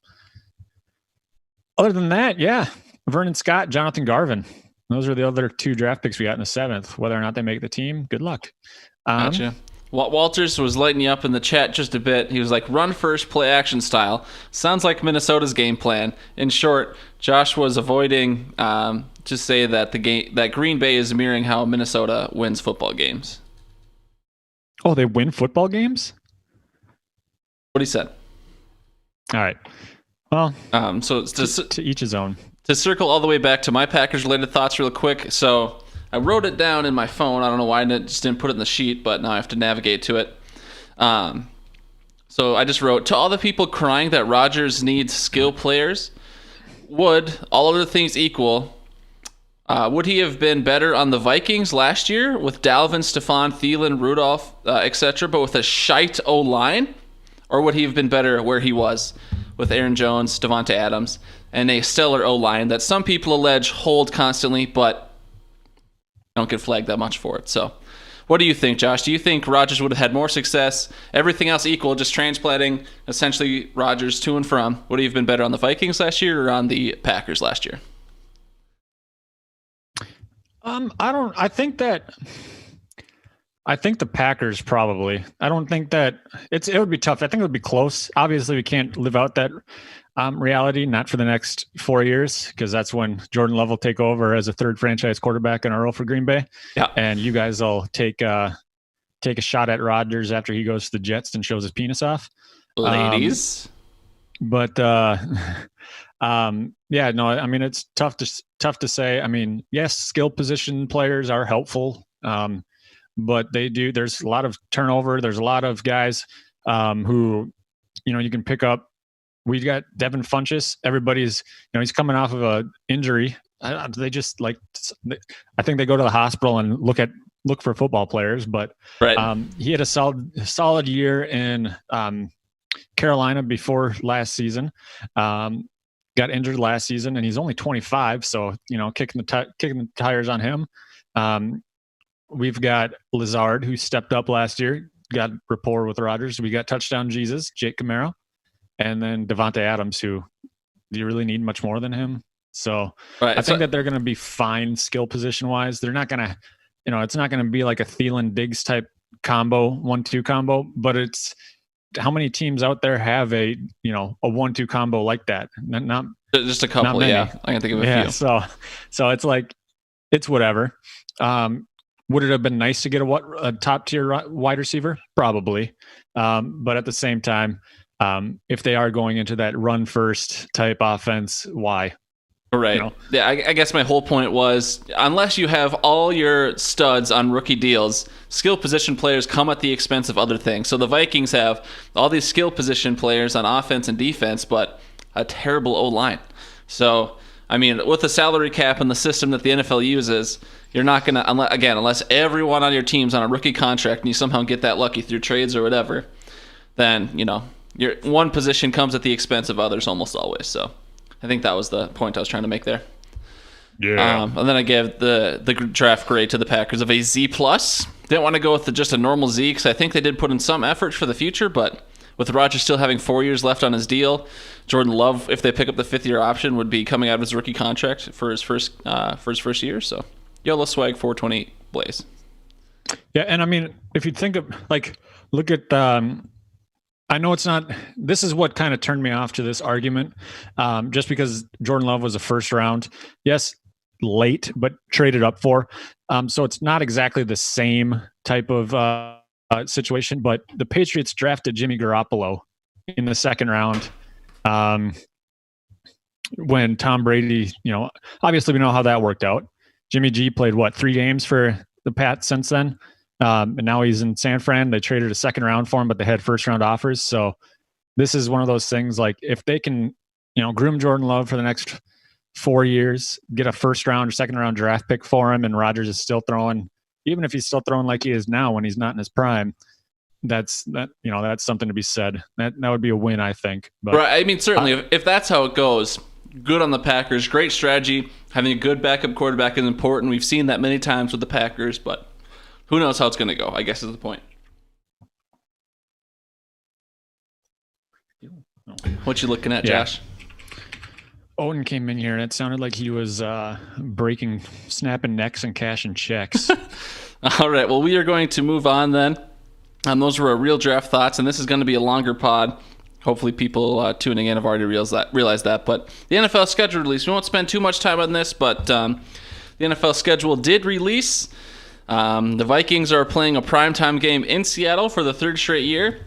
Other than that, yeah, Vernon Scott, Jonathan Garvin. Those are the other 2 draft picks we got in the 7th. Whether or not they make the team, good luck. Gotcha. Walters was lighting you up in the chat just a bit. He was like, run first, play action style. Sounds like Minnesota's game plan. In short, Josh was avoiding to say that that Green Bay is mirroring how Minnesota wins football games. Oh, they win football games? What he said. All right. Well, so to each his own. To circle all the way back to my Packers-related thoughts real quick. So I wrote it down in my phone. I don't know why I just didn't put it in the sheet, but now I have to navigate to it. So I just wrote, to all the people crying that Rodgers needs skill players, would, all other things equal, would he have been better on the Vikings last year with Dalvin, Stephon, Thielen, Rudolph, etc., but with a shite O-line? Or would he have been better where he was with Aaron Jones, Devonta Adams, and a stellar O-line that some people allege hold constantly, but don't get flagged that much for it? So what do you think, Josh? Do you think Rodgers would have had more success, everything else equal, just transplanting essentially Rodgers to and from? Would he have been better on the Vikings last year or on the Packers last year? I think the Packers probably. I don't think that it would be tough. I think it would be close. Obviously, we can't live out that reality, not for the next 4 years, because that's when Jordan Love will take over as a 3rd franchise quarterback in a row for Green Bay. Yeah. And you guys will take a shot at Rodgers after he goes to the Jets and shows his penis off. Ladies. Yeah, no, I mean, it's tough to say. I mean, yes, skill position players are helpful. But there's a lot of turnover. There's a lot of guys who, you can pick up. We got Devin Funchess. Everybody's, he's coming off of a injury. They just I think they go to the hospital and look for football players. But right. He had a solid year in Carolina before last season. Got injured last season, and he's only 25. So kicking the tires on him. We've got Lazard, who stepped up last year, got rapport with Rodgers. We got touchdown Jesus, Jake Camaro, and then Devonta Adams, who, do you really need much more than him? So right. I think that they're going to be fine skill position wise. They're not going to, it's not going to be like a Thielen Diggs type combo, 1-2 combo, but it's how many teams out there have a 1-2 combo like that? Not just a couple. Yeah. I can think of a few. So it's like, it's whatever. Would it have been nice to get a top-tier wide receiver? Probably. But at the same time, if they are going into that run-first type offense, why? Right. Yeah, I guess my whole point was, unless you have all your studs on rookie deals, skill position players come at the expense of other things. So the Vikings have all these skill position players on offense and defense, but a terrible O-line. So, I mean, with the salary cap and the system that the NFL uses, you're not going to, unless everyone on your team's on a rookie contract and you somehow get that lucky through trades or whatever, then, your one position comes at the expense of others almost always. So I think that was the point I was trying to make there. Yeah. And then I gave the draft grade to the Packers of a Z+. Didn't want to go with just a normal Z because I think they did put in some effort for the future, but with Rodgers still having 4 years left on his deal, Jordan Love, if they pick up the 5th-year option, would be coming out of his rookie contract for his first year. So, YOLO swag 428 Blaze. Yeah, and I mean, if you think of look at I know it's not. This is what kind of turned me off to this argument, just because Jordan Love was a first round, yes, late, but traded up for. So it's not exactly the same type of situation. But the Patriots drafted Jimmy Garoppolo in the 2nd round when Tom Brady. Obviously we know how that worked out. Jimmy G played 3 games for the Pats since then. And now he's in San Fran. They traded a 2nd round for him, but they had 1st round offers. So this is one of those things, like if they can, groom Jordan Love for the next 4 years, get a 1st round or 2nd round draft pick for him, and Rodgers is still throwing, even if he's still throwing like he is now when he's not in his prime, that's something to be said. That would be a win, I think. But, right. I mean, certainly if that's how it goes, good on the Packers. Great strategy. Having a good backup quarterback is important. We've seen that many times with the Packers, but who knows how it's going to go, I guess is the point. What you looking at, Josh? Owen came in here, and it sounded like he was snapping necks and cashing checks. All right, well, we are going to move on then. Those were our real draft thoughts, and this is going to be a longer pod. Hopefully people tuning in have already realized that. But the NFL schedule release, we won't spend too much time on this, but the NFL schedule did release. The Vikings are playing a primetime game in Seattle for the 3rd straight year.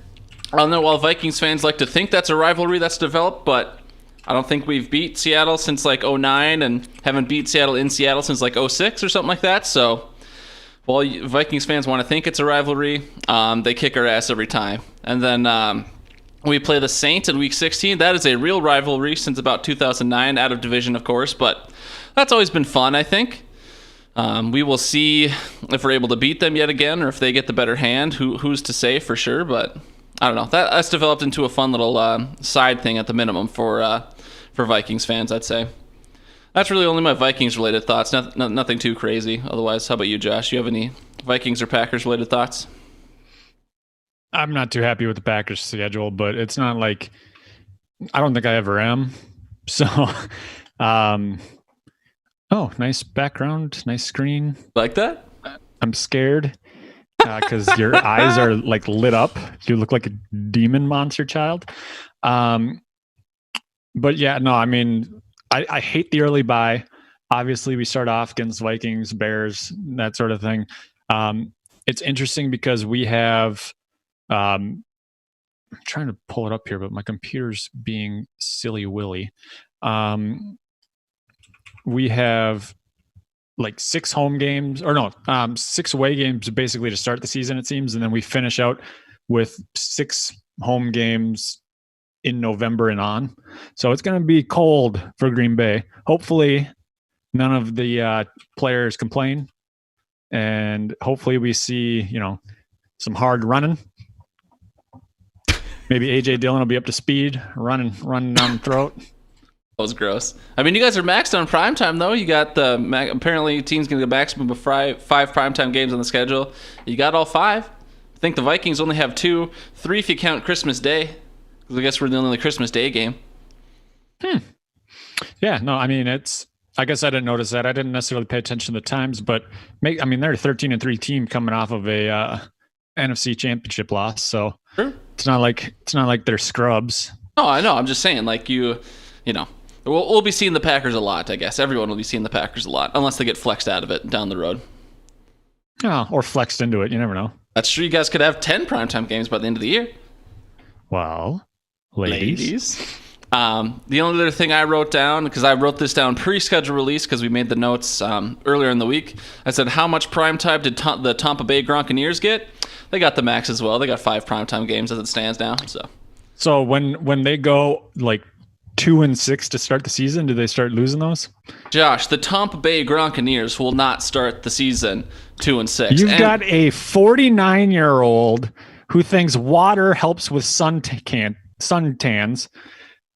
I don't know, while Vikings fans like to think that's a rivalry that's developed, but I don't think we've beat Seattle since 2009 and haven't beat Seattle in Seattle since 2006 or something like that. So while Vikings fans want to think it's a rivalry, they kick our ass every time. And then we play the Saints in Week 16. That is a real rivalry since about 2009, out of division, of course, but that's always been fun, I think. We will see if we're able to beat them yet again, or if they get the better hand. Who's to say for sure? But I don't know. That's developed into a fun little side thing at the minimum for Vikings fans, I'd say. That's really only my Vikings-related thoughts. Nothing too crazy. Otherwise, how about you, Josh? You have any Vikings or Packers-related thoughts? I'm not too happy with the Packers schedule, but it's not like I don't think I ever am. So, oh, nice background, nice screen. Like that? I'm scared because your eyes are lit up. You look like a demon monster child. But yeah, no, I mean, I hate the early bye. Obviously, we start off against Vikings, Bears, that sort of thing. It's interesting because we have. I'm trying to pull it up here, but my computer's being silly willy. We have 6 home games, or no, 6 away games basically to start the season, it seems, and then we finish out with 6 home games in November and on. So it's going to be cold for Green Bay. Hopefully, none of the players complain, and hopefully we see some hard running. Maybe AJ Dillon will be up to speed, running down the throat. That was gross. I mean, you guys are maxed on primetime, though. You got apparently teams going to go maximum of 5 primetime games on the schedule. You got all 5. I think the Vikings only have 2, 3 if you count Christmas Day. Because I guess we're the only Christmas Day game. Yeah, no, I mean, I guess I didn't notice that. I didn't necessarily pay attention to the times, but they're a 13-3 team coming off of a NFC Championship loss, so sure. It's not like they're scrubs. Oh, I know. I'm just saying, we'll be seeing the Packers a lot, I guess. Everyone will be seeing the Packers a lot, unless they get flexed out of it down the road. Oh, or flexed into it. You never know. That's true. You guys could have 10 primetime games by the end of the year. Well, ladies. The only other thing I wrote down, because I wrote this down pre-schedule release because we made the notes earlier in the week, I said, how much primetime did the Tampa Bay Gronkaneers get? They got the max as well. They got 5 primetime games as it stands now. So when they go 2-6 to start the season, do they start losing those? Josh, the Tampa Bay Gronkaneers will not start the season 2-6. You've got a 49-year-old who thinks water helps with suntans,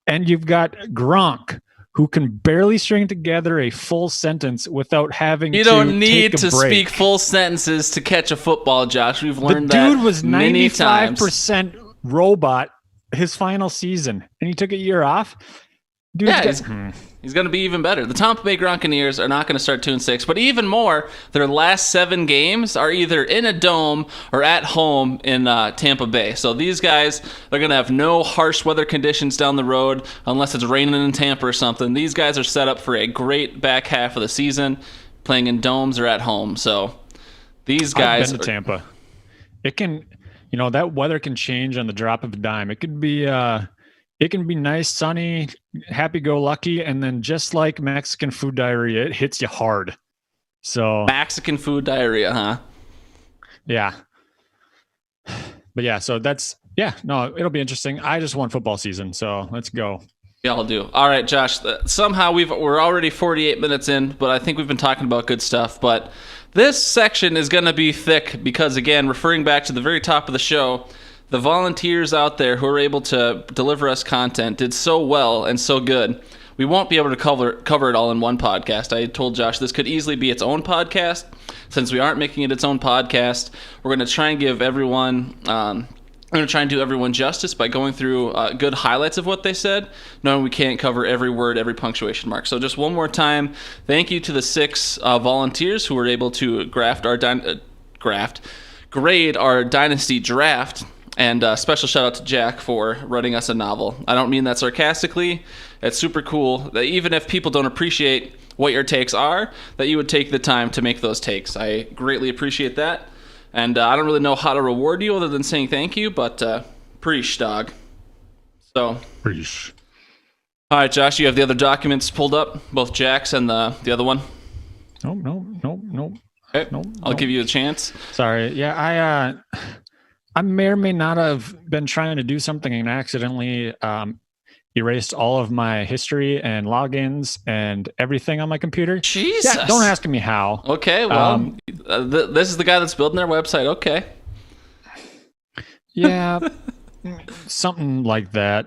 and you've got Gronk, who can barely string together a full sentence without having You to don't need take a to break. speak full sentences to catch a football, Josh. We've learned The that dude was many times. 95% robot his final season, and he took a year off. Dude's Yeah, he's going to be even better. The Tampa Bay Gronkaneers are not going to start 2-6, but even more, their last 7 games are either in a dome or at home in Tampa Bay. So these guys are going to have no harsh weather conditions down the road unless it's raining in Tampa or something. These guys are set up for a great back half of the season, playing in domes or at home. So these guys I've been to Tampa. It can, that weather can change on the drop of a dime. It could be nice, sunny, happy-go-lucky, and then just like Mexican food diarrhea, it hits you hard. So Mexican food diarrhea, huh? Yeah. But yeah, so it'll be interesting. I just want football season, so let's go. Yeah, I'll do. All right, Josh. Somehow we're already 48 minutes in, but I think we've been talking about good stuff. But this section is going to be thick because, again, referring back to the very top of the show, the volunteers out there who are able to deliver us content did so well and so good. We won't be able to cover it all in one podcast. I told Josh this could easily be its own podcast. Since we aren't making it its own podcast, we're going to try and give everyone... I'm going to try and do everyone justice by going through good highlights of what they said, knowing we can't cover every word, every punctuation mark. So just one more time, thank you to the 6 volunteers who were able to grade our Dynasty draft. And special shout out to Jack for writing us a novel. I don't mean that sarcastically. It's super cool that even if people don't appreciate what your takes are, that you would take the time to make those takes. I greatly appreciate that. And I don't really know how to reward you other than saying thank you, but preach, dog. So, Preach. All right, Josh, you have the other documents pulled up, both Jack's and the other one? Nope. Okay. I'll give you a chance. Sorry. Yeah, I may or may not have been trying to do something and accidentally erased all of my history and logins and everything on my computer. Jesus. Yeah, don't ask me how. Okay, well, this is the guy that's building their website. Okay. Yeah, something like that.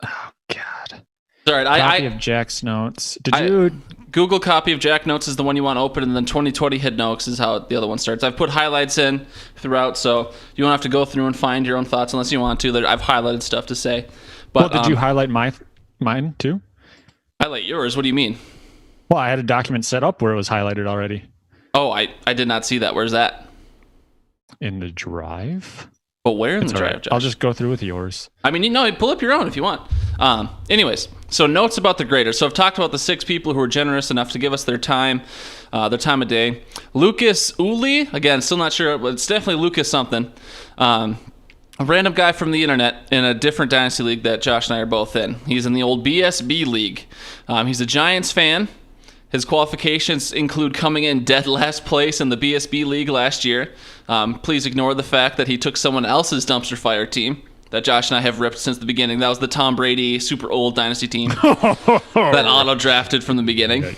Oh, God. All right, Copy of Jack's notes. Did you... Google copy of Jack Notes is the one you want to open, and then 2020 Hit Notes is how the other one starts. I've put highlights in throughout, so you don't have to go through and find your own thoughts unless you want to. I've highlighted stuff to say. But did you highlight mine too? Highlight yours? What do you mean? Well, I had a document set up where it was highlighted already. Oh, I did not see that. Where's that? In the drive? But where in the drive, right. Josh? I'll just go through with yours. I mean, pull up your own if you want. Anyways, so notes about the graders. So I've talked about the 6 people who were generous enough to give us their time of day. Lucasulli, again, still not sure, but it's definitely Lucas something. A random guy from the internet in a different Dynasty league that Josh and I are both in. He's in the old BSB league. He's a Giants fan. His qualifications include coming in dead last place in the BSB league last year. Please ignore the fact that he took someone else's dumpster fire team that Josh and I have ripped since the beginning. That was the Tom Brady super old Dynasty team that auto-drafted from the beginning.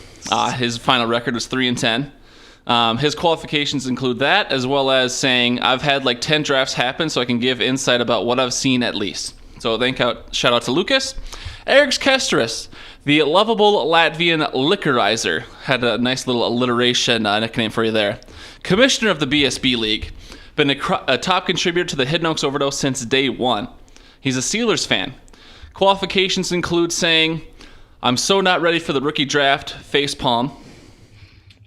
His final record was 3-10. His qualifications include that, as well as saying, I've had like 10 drafts happen, so I can give insight about what I've seen at least. So shout out to Lucas. Eriks Kesteris, the lovable Latvian liquorizer, had a nice little alliteration nickname for you there. Commissioner of the BSB League, been a top contributor to the Hidden Oaks Overdose since day one. He's a Steelers fan. Qualifications include saying, I'm so not ready for the rookie draft, facepalm.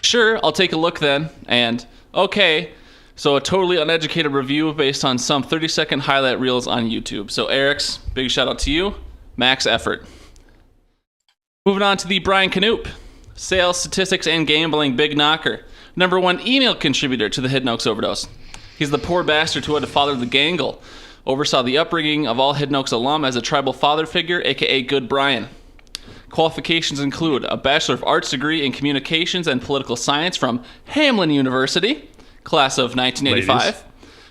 Sure, I'll take a look then, and okay, so a totally uneducated review based on some 30-second highlight reels on YouTube. So Eriks, big shout out to you. Max effort. Moving on to the Brian Knoop, sales, statistics, and gambling big knocker. #1 email contributor to the Hidden Oaks Overdose. He's the poor bastard who had to father the gangle. Oversaw the upbringing of all Hidden Oaks alum as a tribal father figure, aka Good Brian. Qualifications include a Bachelor of Arts degree in Communications and Political Science from Hamlin University, class of 1985. Ladies.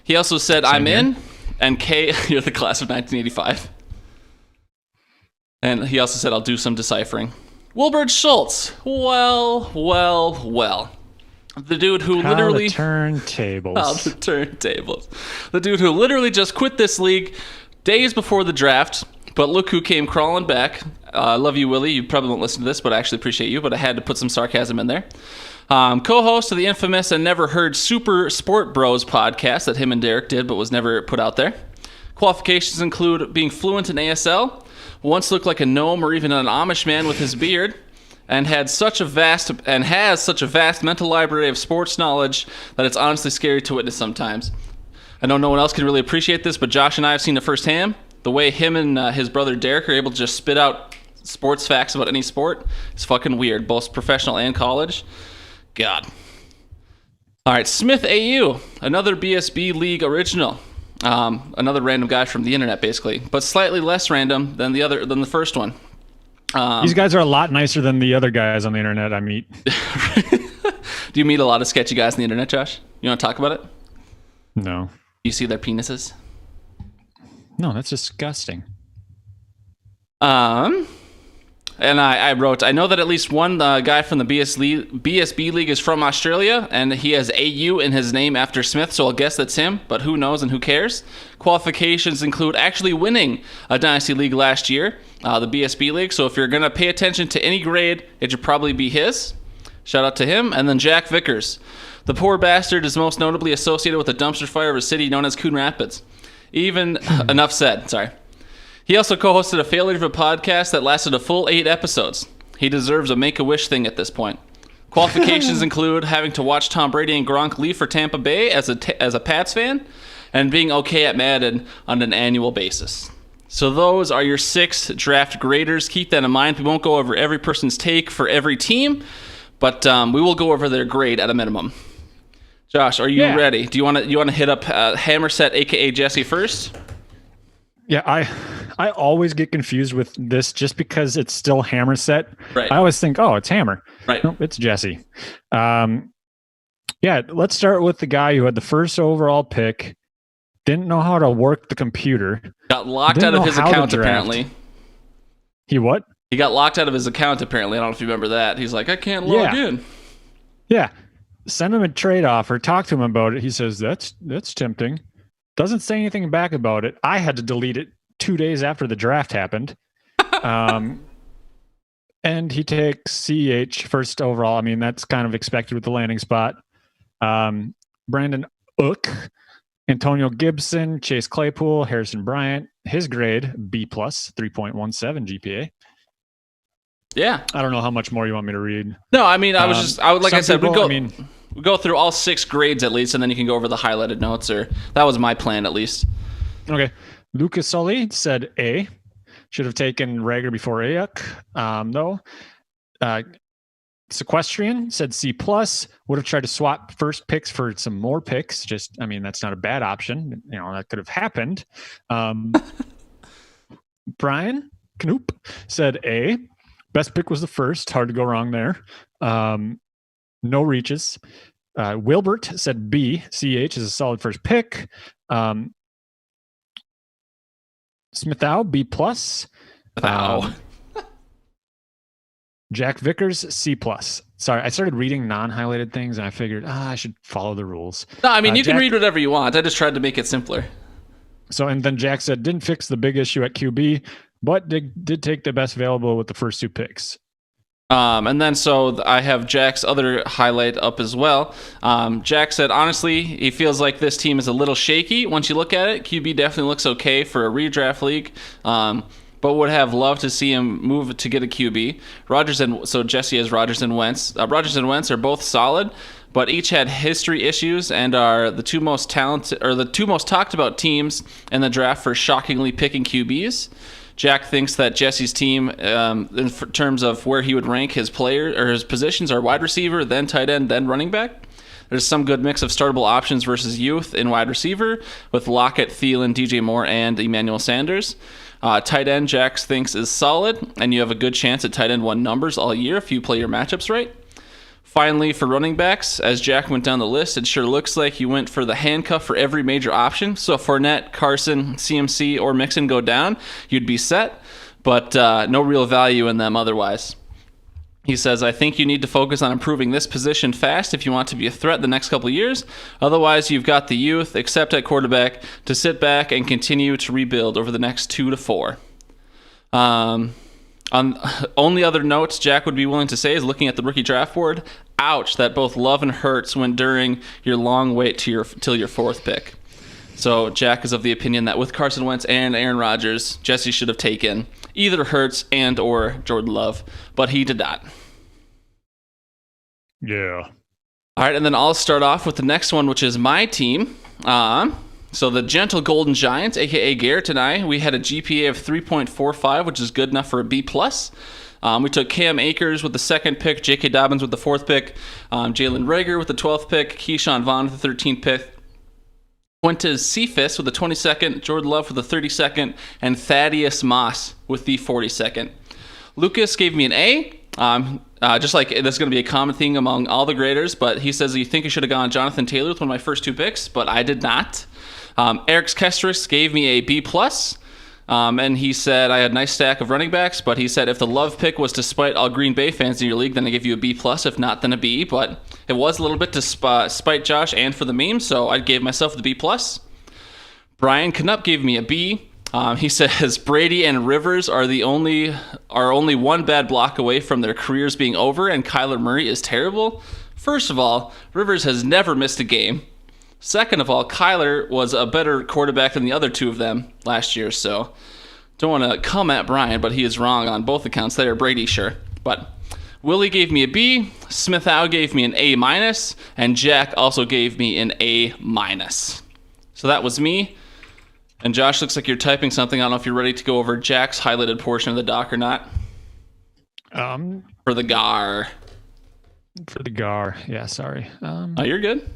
He also said, I'm in, and K, you're the class of 1985. And he also said, I'll do some deciphering. Wilbert Schultz. Well. The dude who literally... the turntables. The dude who literally just quit this league days before the draft. But look who came crawling back. I love you, Willie. You probably won't listen to this, but I actually appreciate you. But I had to put some sarcasm in there. Co-host of the infamous and never heard Super Sport Bros podcast that him and Derek did, but was never put out there. Qualifications include being fluent in ASL, once looked like a gnome or even an Amish man with his beard, and has such a vast mental library of sports knowledge that it's honestly scary to witness sometimes. I know no one else can really appreciate this, but Josh and I have seen it firsthand. The way him and his brother Derek are able to just spit out sports facts about any sport is fucking weird, both professional and college. God. All right, Smith AU, another BSB League original. Another random guy from the internet, basically, but slightly less random than the first one. These guys are a lot nicer than the other guys on the internet I meet. Do you meet a lot of sketchy guys on the internet, Josh? You want to talk about it? No. You see their penises? No, that's disgusting. And I wrote, I know that at least one guy from the BSB League is from Australia, and he has AU in his name after Smith, so I'll guess that's him, but who knows and who cares? Qualifications include actually winning a Dynasty League last year, the BSB League, so if you're going to pay attention to any grade, it should probably be his. Shout out to him. And then Jack Vickers. The poor bastard is most notably associated with the dumpster fire of a city known as Coon Rapids. Enough said, sorry. He also co-hosted a failure of a podcast that lasted a full 8 episodes. He deserves a Make-A-Wish thing at this point. Qualifications include having to watch Tom Brady and Gronk leave for Tampa Bay as a Pats fan, and being okay at Madden on an annual basis. So those are your 6 draft graders. Keep that in mind. We won't go over every person's take for every team, but we will go over their grade at a minimum. Josh, are you ready? Do you want to hit up Hammerset, aka Jesse, first? Yeah, I always get confused with this just because it's still Hammerset. Right. I always think, oh, it's Hammer. Right. No, it's Jesse. Yeah, let's start with the guy who had the first overall pick, didn't know how to work the computer. Got locked out of his account, apparently. He what? He got locked out of his account, apparently. I don't know if you remember that. He's like, I can't log in. Yeah. Send him a trade offer, talk to him about it. He says, that's tempting. Doesn't say anything back about it. I had to delete it 2 days after the draft happened. And he takes CH first overall. I mean, that's kind of expected with the landing spot. Brandon Ook, Antonio Gibson, Chase Claypool, Harrison Bryant. His grade, B+, 3.17 GPA. Yeah. I don't know how much more you want me to read. No, I mean, we go through all 6 grades at least, and then you can go over the highlighted notes, or that was my plan at least. Okay. Lucasulli said A. Should have taken Rager before Ayuk. No. Sequestrian said C+. Would have tried to swap first picks for some more picks. That's not a bad option. That could have happened. Brian Knoop said A. Best pick was the first. Hard to go wrong there. No reaches. Wilbert said B. CH is a solid first pick. Smithau, B+. Jack Vickers, C+. Sorry, I started reading non-highlighted things, and I figured, I should follow the rules. No, I mean, you can read whatever you want. I just tried to make it simpler. And then Jack said, didn't fix the big issue at QB, but did take the best available with the first 2 picks. And then I have Jack's other highlight up as well. Jack said, honestly, he feels like this team is a little shaky. Once you look at it, QB definitely looks okay for a redraft league, but would have loved to see him move to get a QB. Jesse has Rodgers and Wentz. Rodgers and Wentz are both solid, but each had history issues and are the 2 most talented, or the 2 most talked about teams in the draft for shockingly picking QBs. Jack thinks that Jesse's team, in terms of where he would rank his player or his positions, are wide receiver, then tight end, then running back. There's some good mix of startable options versus youth in wide receiver with Lockett, Thielen, DJ Moore, and Emmanuel Sanders. Tight end, Jack thinks is solid, and you have a good chance at tight end 1 numbers all year if you play your matchups right. Finally, for running backs, as Jack went down the list, it sure looks like he went for the handcuff for every major option. So if Fournette, Carson, CMC, or Mixon go down, you'd be set, but no real value in them otherwise. He says, I think you need to focus on improving this position fast if you want to be a threat the next couple of years. Otherwise, you've got the youth, except at quarterback, to sit back and continue to rebuild over the next 2 to 4. On only other notes Jack would be willing to say is looking at the rookie draft board. Ouch, that both love and hurts when during your long wait till your fourth pick. So Jack is of the opinion that with Carson Wentz and Aaron Rodgers, Jesse should have taken either Hurts and or Jordan Love, but he did not. Yeah. All right, and then I'll start off with the next one, which is my team. So the Gentle Golden Giants, a.k.a. Garrett and I, we had a GPA of 3.45, which is good enough for a B+. We took Cam Akers with the second pick, J.K. Dobbins with the fourth pick, Jalen Reagor with the 12th pick, Keyshawn Vaughn with the 13th pick, Quintez Cephas with the 22nd, Jordan Love with the 32nd, and Thaddeus Moss with the 42nd. Lucas gave me an A. Just like this is going to be a common thing among all the graders, but he says you think you should have gone Jonathan Taylor with one of my first two picks, but I did not. Eriks Kesteris gave me a B+. And he said I had a nice stack of running backs, but he said if the Love pick was to spite all Green Bay fans in your league, then I give you a B+. If not, then a B. But it was a little bit to spite Josh and for the meme, so I gave myself the B+. Brian Knoop gave me a B. He says Brady and Rivers are only one bad block away from their careers being over, and Kyler Murray is terrible. First of all, Rivers has never missed a game. Second of all, Kyler was a better quarterback than the other two of them last year, so don't want to come at Brian, but he is wrong on both accounts there. Brady, sure. But Willie gave me a B, smithau gave me an A-, and Jack also gave me an A-. So that was me. And Josh, looks like you're typing something. I don't know if you're ready to go over Jack's highlighted portion of the doc or not. For the GAR. For the GAR. Yeah, sorry. Oh, you're good.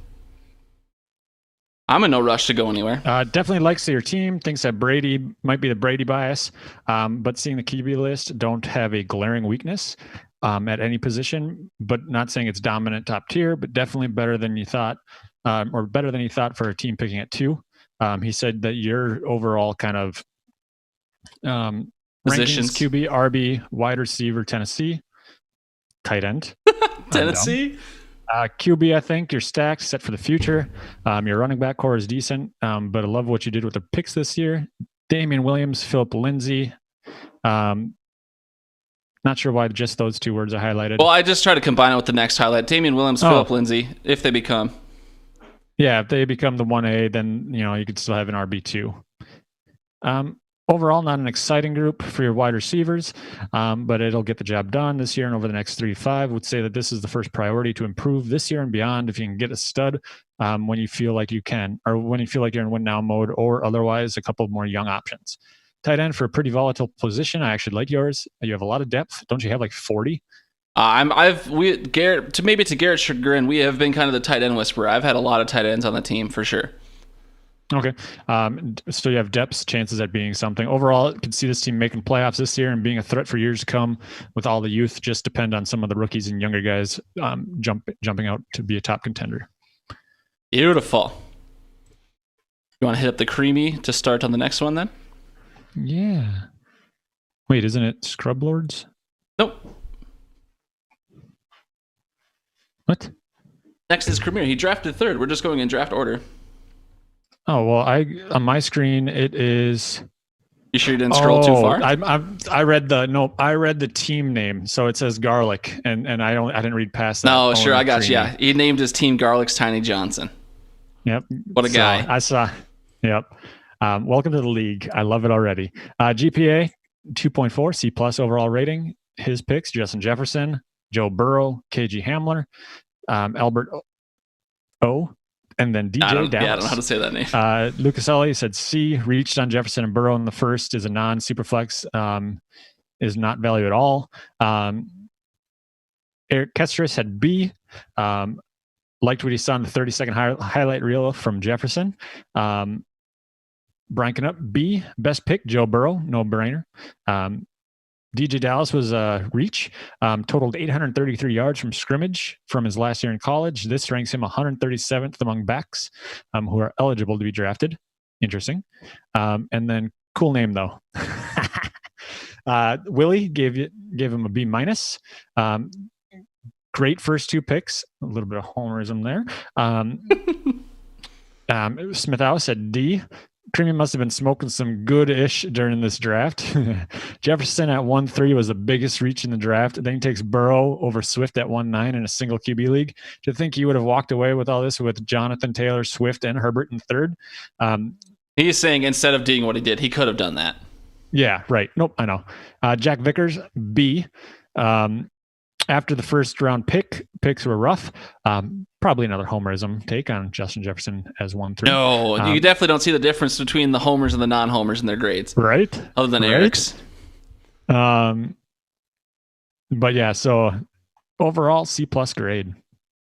I'm in no rush to go anywhere. Definitely likes your team. Thinks that Brady might be the Brady bias. But seeing the QB list, don't have a glaring weakness at any position. But not saying it's dominant top tier, but definitely better than you thought, or better than you thought for a team picking at 2. He said that your overall kind of Positions: rankings, QB, RB, wide receiver, Tennessee, tight end, Tennessee. QB, I think you're stacked, set for the future. Your running back core is decent, but I love what you did with the picks this year. Damian Williams, Philip Lindsay. Not sure why just those 2 words are highlighted. Well, I just try to combine it with the next highlight. Damian Williams, Philip Lindsay, if they become. Yeah, if they become the 1A, then you could still have an RB2. Overall, not an exciting group for your wide receivers, but it'll get the job done this year and over the next 3 to 5. Would say that this is the first priority to improve this year and beyond. If you can get a stud when you feel like you can, or when you feel like you're in win now mode, or otherwise a couple more young options. Tight end for a pretty volatile position. I actually like yours. You have a lot of depth. Don't you have like 40? Garrett, to Garrett's chagrin, we have been kind of the tight end whisperer. I've had a lot of tight ends on the team for sure. Okay. So you have depth, chances at being something. Overall, you can see this team making playoffs this year and being a threat for years to come with all the youth. Just depend on some of the rookies and younger guys jumping out to be a top contender. Beautiful. You want to hit up the creamy to start on the next one then? Yeah. Wait, isn't it Scrub Lords? Nope. What? Next is Premier. He drafted 3rd. We're just going in draft order. Oh, well, on my screen it is. You sure you didn't scroll too far? I read the team name, so it says Garlic, and I didn't read past that. No, sure, I got you. Yeah, he named his team Garlic's Tiny Johnson. Yep. What a guy. I saw. Yep. Welcome to the league. I love it already. GPA 2.4, C+ overall rating. His picks: Justin Jefferson, Joe Burrow, KG Hamler, Albert O, and then DJ Dallas. Yeah, I don't know how to say that name. Lucasulli said C, reached on Jefferson and Burrow in the first, is a non-superflex, is not value at all. Eriks Kesteris had B, liked what he saw in the 30-second highlight reel from Jefferson. Brian Knoop, B, best pick, Joe Burrow, no-brainer. DJ Dallas was a reach, totaled 833 yards from scrimmage from his last year in college. This ranks him 137th among backs who are eligible to be drafted. Interesting. And then cool name though. Willie gave him a B-. Great first 2 picks. A little bit of homerism there. Smithau said D. Creamy must have been smoking some good-ish during this draft. Jefferson at 1-3 was the biggest reach in the draft. Then he takes Burrow over Swift at 1-9 in a single QB league. Do you think he would have walked away with all this with Jonathan Taylor, Swift, and Herbert in third? He's saying instead of doing what he did, he could have done that. Yeah, right. Nope, I know. Jack Vickers, B. After the first round picks were rough. Probably another homerism take on Justin Jefferson as 1-3. No, you definitely don't see the difference between the homers and the non-homers in their grades. Right. Other than Eriks. But yeah, so overall C+ grade.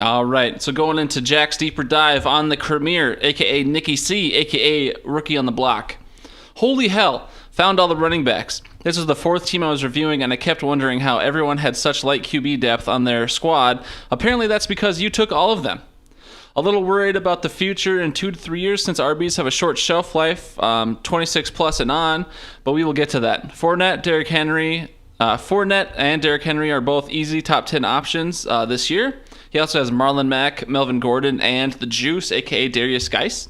All right, so going into Jack's deeper dive on the Premier, a.k.a. Nicky C, a.k.a. Rookie on the Block. Holy hell, found all the running backs. This was the fourth team I was reviewing, and I kept wondering how everyone had such light QB depth on their squad. Apparently that's because you took all of them. A little worried about the future in 2 to 3 years since RBs have a short shelf life, 26 plus and on, but we will get to that. Fournette and Derrick Henry are both easy top 10 options this year. He also has Marlon Mack, Melvin Gordon, and the Juice, a.k.a. Darius Geis.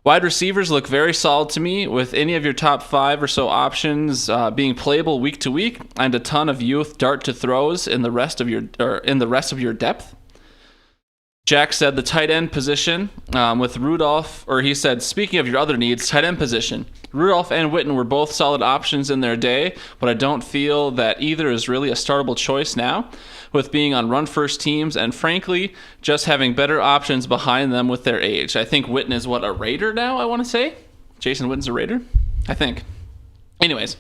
Wide receivers look very solid to me, with any of your top 5 or so options being playable week to week, and a ton of youth dart to throws in the rest of your depth. Jack said the tight end position with Rudolph, or he said, speaking of your other needs, tight end position. Rudolph and Witten were both solid options in their day, but I don't feel that either is really a startable choice now, with being on run-first teams and, frankly, just having better options behind them with their age. I think Witten is, a Raider now, I want to say? Jason Witten's a Raider? I think. Anyways,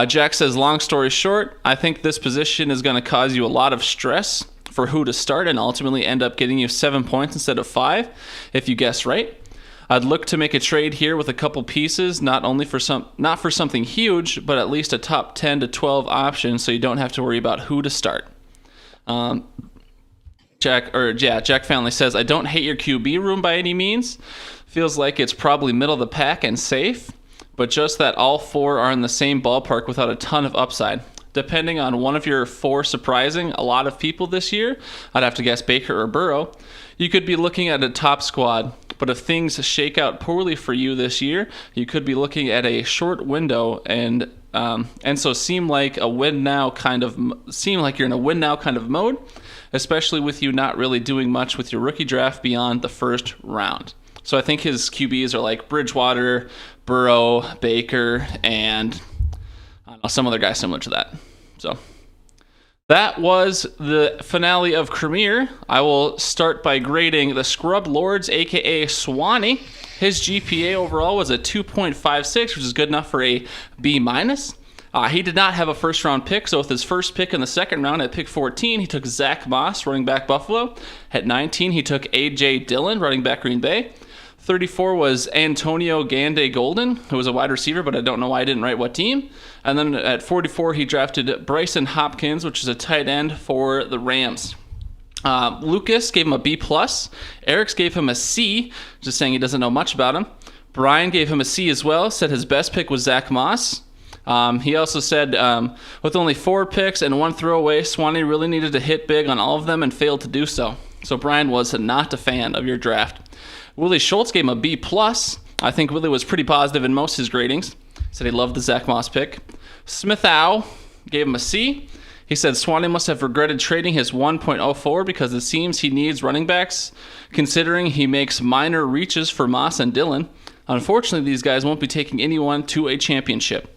Jack says, long story short, I think this position is going to cause you a lot of stress for who to start and ultimately end up getting you 7 points instead of 5, if you guess right. I'd look to make a trade here with a couple pieces, not for something huge, but at least a top 10 to 12 option so you don't have to worry about who to start. Jack finally says, I don't hate your QB room by any means. Feels like it's probably middle of the pack and safe, but just that all 4 are in the same ballpark without a ton of upside. Depending on one of your 4 surprising a lot of people this year, I'd have to guess Baker or Burrow, you could be looking at a top squad. But if things shake out poorly for you this year, you could be looking at a short window and so seem like you're in a win now kind of mode, especially with you not really doing much with your rookie draft beyond the first round. So I think his QBs are like Bridgewater, Burrow, Baker, and I don't know, some other guy similar to that. So that was the finale of Premier. I will start by grading the Scrub Lords, a.k.a. Swaney. His GPA overall was a 2.56, which is good enough for a B-. He did not have a first-round pick, so with his first pick in the second round at pick 14, he took Zach Moss, running back Buffalo. At 19, he took A.J. Dillon, running back Green Bay. 34 was Antonio Gandy Golden, who was a wide receiver, but I don't know why I didn't write what team. And then at 44, he drafted Bryson Hopkins, which is a tight end for the Rams. Lucas gave him a B+. Eriks gave him a C, just saying he doesn't know much about him. Brian gave him a C as well, said his best pick was Zach Moss. He also said, with only 4 picks and 1 throwaway, Swaney really needed to hit big on all of them and failed to do so. So Brian was not a fan of your draft. Willie Schultz gave him a B+. I think Willie was pretty positive in most of his gradings. Said he loved the Zach Moss pick. Smithau gave him a C. He said Swaney must have regretted trading his 1.04 because it seems he needs running backs, considering he makes minor reaches for Moss and Dillon. Unfortunately, these guys won't be taking anyone to a championship.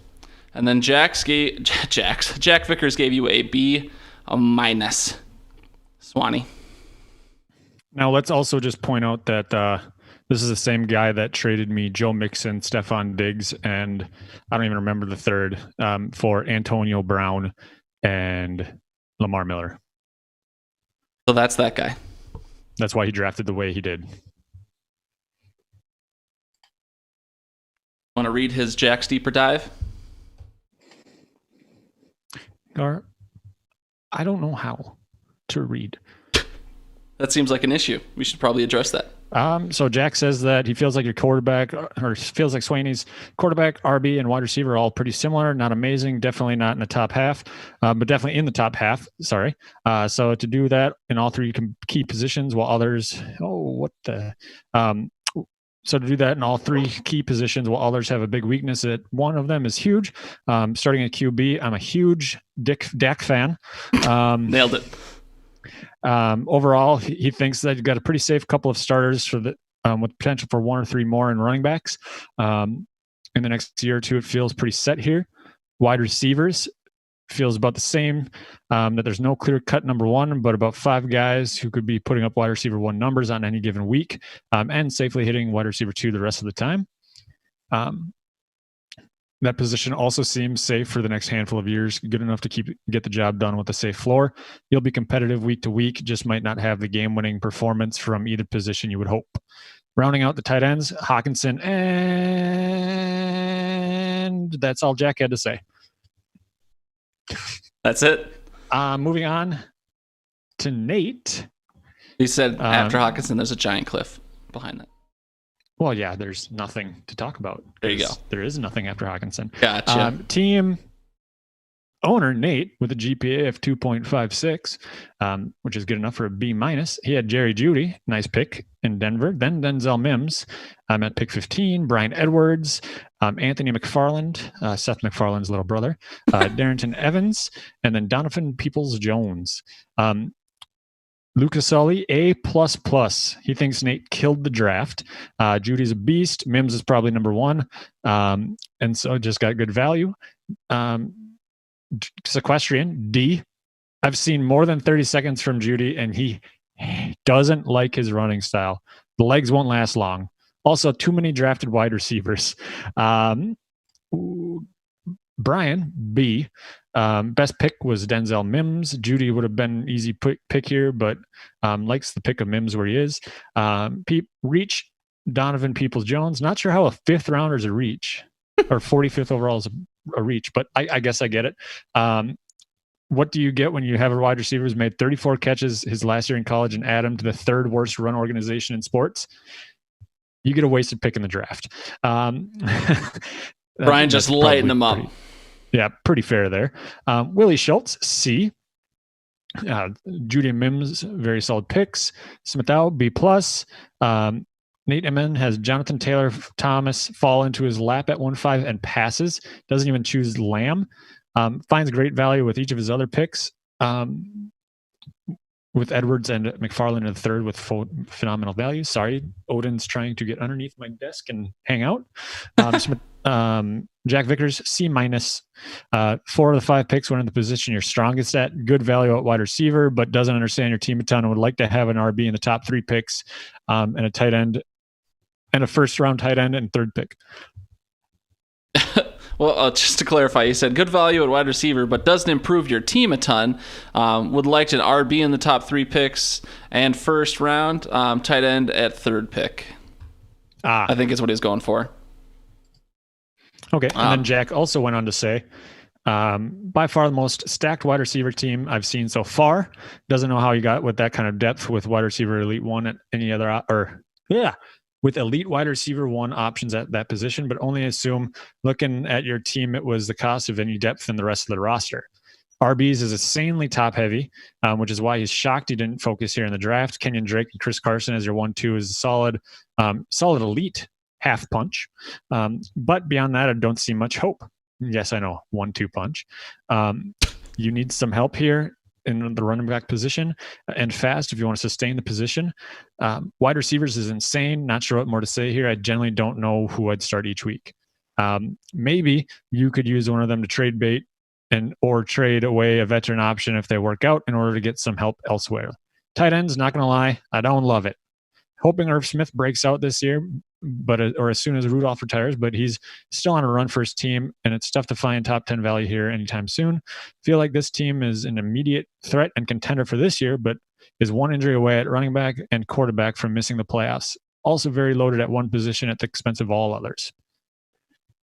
And then Jack Vickers gave you a B-. Swaney. Now, let's also just point out that this is the same guy that traded me Joe Mixon, Stephon Diggs, and I don't even remember the third, for Antonio Brown and Lamar Miller. So that's that guy. That's why he drafted the way he did. Want to read his Jack's deeper dive? Or I don't know how to read. That seems like an issue. We should probably address that. So Jack says that he feels like your quarterback, or feels like Swaney's quarterback, RB, and wide receiver are all pretty similar. Not amazing. Definitely not in the top half, but definitely in the top half. Sorry. So to do that in all 3 key positions, while others, So to do that in all three key positions, while others have a big weakness, that one of them is huge. Starting at QB, I'm a huge Dak fan. Nailed it. Overall, he thinks that you've got a pretty safe couple of starters for the with potential for 1 or 3 more in running backs. In the next year or two, it feels pretty set here. Wide receivers feels about the same, that there's no clear-cut number one, but about 5 guys who could be putting up wide receiver 1 numbers on any given week, and safely hitting wide receiver 2 the rest of the time. That position also seems safe for the next handful of years, good enough to get the job done with a safe floor. You'll be competitive week to week, just might not have the game-winning performance from either position you would hope. Rounding out the tight ends, Hawkinson, and that's all Jack had to say. That's it. Moving on to Nate. He said after Hawkinson, there's a giant cliff behind that. Well, yeah, there's nothing to talk about. There you go. There is nothing after Hawkinson. Gotcha. Team owner Nate with a GPA of 2.56, which is good enough for a B-. He had Jerry Jeudy, nice pick in Denver. Then Denzel Mims at pick 15. Brian Edwards, Anthony McFarland, Seth MacFarlane's little brother, Darrington Evans, and then Donovan Peoples-Jones. Lucasulli, A++. He thinks Nate killed the draft. Judy's a beast. Mims is probably number 1, and so just got good value. Sequestrian, D. I've seen more than 30 seconds from Jeudy, and he doesn't like his running style. The legs won't last long. Also, too many drafted wide receivers. Brian, B. Best pick was Denzel Mims. Jeudy would have been an easy pick here, but likes the pick of Mims where he is. Reach, Donovan Peoples-Jones. Not sure how a 5th rounder is a reach, or 45th overall is a reach, but I guess I get it. What do you get when you have a wide receiver who's made 34 catches his last year in college and add him to the 3rd worst run organization in sports? You get a wasted pick in the draft. Brian just lighting them up. Pretty fair there. Willie Schultz, C. Jeudy and Mims, very solid picks. Smithau, B+. NateMN has Jonathan Taylor Thomas fall into his lap at 1.5 and passes. Doesn't even choose Lamb. Finds great value with each of his other picks. With Edwards and McFarland in the 3rd with phenomenal value. Sorry, Odin's trying to get underneath my desk and hang out. Jack Vickers, C-. 4 of the 5 picks went in the position you're strongest at. Good value at wide receiver, but doesn't understand your team a ton and would like to have an RB in the top 3 picks, and a tight end, and a 1st-round tight end and 3rd pick. Well, just to clarify, you said good value at wide receiver, but doesn't improve your team a ton. Would like an RB in the top 3 picks and 1st round, tight end at 3rd pick. I think is what he's going for. Okay, and then Jack also went on to say, by far the most stacked wide receiver team I've seen so far. Doesn't know how you got with that kind of depth with wide receiver elite 1 at any other, with elite wide receiver 1 options at that position, but only assume looking at your team, it was the cost of any depth in the rest of the roster. RBs is insanely top heavy, which is why he's shocked he didn't focus here in the draft. Kenyon Drake and Chris Carson as your 1-2 is solid elite half punch. But beyond that, I don't see much hope. Yes, I know, 1-2 punch. You need some help here in the running back position and fast if you want to sustain the position. Wide receivers is insane. Not sure what more to say here. I generally don't know who I'd start each week. Maybe you could use one of them to trade bait or trade away a veteran option if they work out in order to get some help elsewhere. Tight ends, not going to lie, I don't love it. Hoping Irv Smith breaks out this year, or as soon as Rudolph retires, but he's still on a run for his team, and it's tough to find top 10 value here anytime soon. Feel like this team is an immediate threat and contender for this year, but is 1 injury away at running back and quarterback from missing the playoffs. Also very loaded at 1 position at the expense of all others.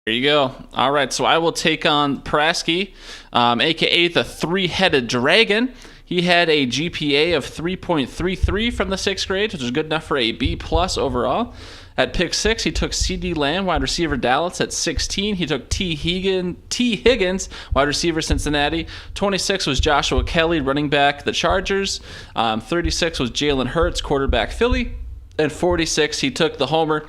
There you go. All right, so I will take on Prasky, a.k.a. the 3-headed dragon. He had a GPA of 3.33 from the 6th grade, which is good enough for a B+ overall. At pick 6, he took C.D. Lamb, wide receiver Dallas. At 16, he took T. Higgins, wide receiver Cincinnati. 26 was Joshua Kelly, running back the Chargers. 36 was Jalen Hurts, quarterback Philly. And 46, he took the homer,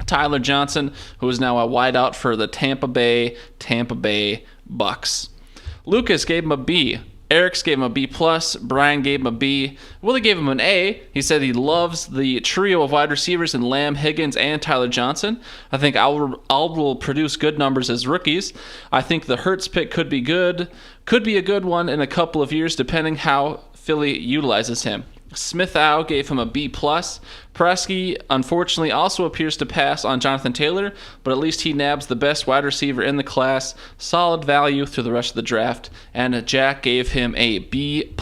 Tyler Johnson, who is now a wideout for the Tampa Bay Bucks. Lucas gave him a B. Eriks gave him a B+. Brian gave him a B. Willie gave him an A. He said he loves the trio of wide receivers in Lamb, Higgins, and Tyler Johnson. I think Al will produce good numbers as rookies. I think the Hurts pick could be good. Could be a good one in a couple of years, depending how Philly utilizes him. Smithau gave him a B+. Prasky, unfortunately, also appears to pass on Jonathan Taylor, but at least he nabs the best wide receiver in the class. Solid value through the rest of the draft. And Jack gave him a B+.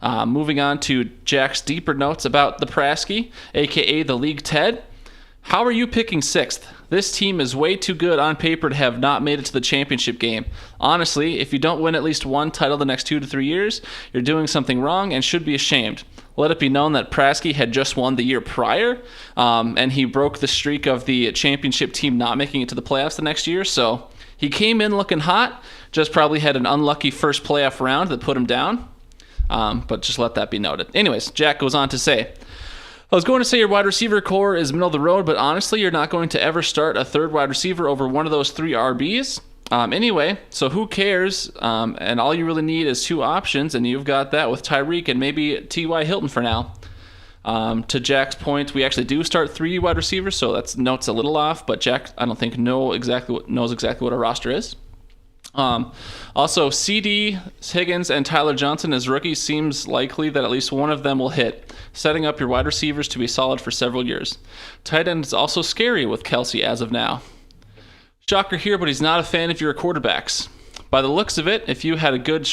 Moving on to Jack's deeper notes about the Prasky, a.k.a. the League Ted. How are you picking 6th? This team is way too good on paper to have not made it to the championship game. Honestly, if you don't win at least one title the next 2 to 3 years, you're doing something wrong and should be ashamed. Let it be known that Prasky had just won the year prior, and he broke the streak of the championship team not making it to the playoffs the next year. So he came in looking hot, just probably had an unlucky first playoff round that put him down. But just let that be noted. Anyways, Jack goes on to say, I was going to say your wide receiver core is middle of the road, but honestly, you're not going to ever start a third wide receiver over one of those 3 RBs. Anyway, so who cares? And all you really need is 2 options, and you've got that with Tyreek and maybe T.Y. Hilton for now. To Jack's point, we actually do start 3 wide receivers, so that's notes a little off, but Jack, I don't think, knows exactly what our roster is. Also, CD, Higgins, and Tyler Johnson as rookies seems likely that at least one of them will hit, setting up your wide receivers to be solid for several years. Tight end is also scary with Kelsey as of now. Shocker here, but he's not a fan of your quarterbacks. By the looks of it, you had a good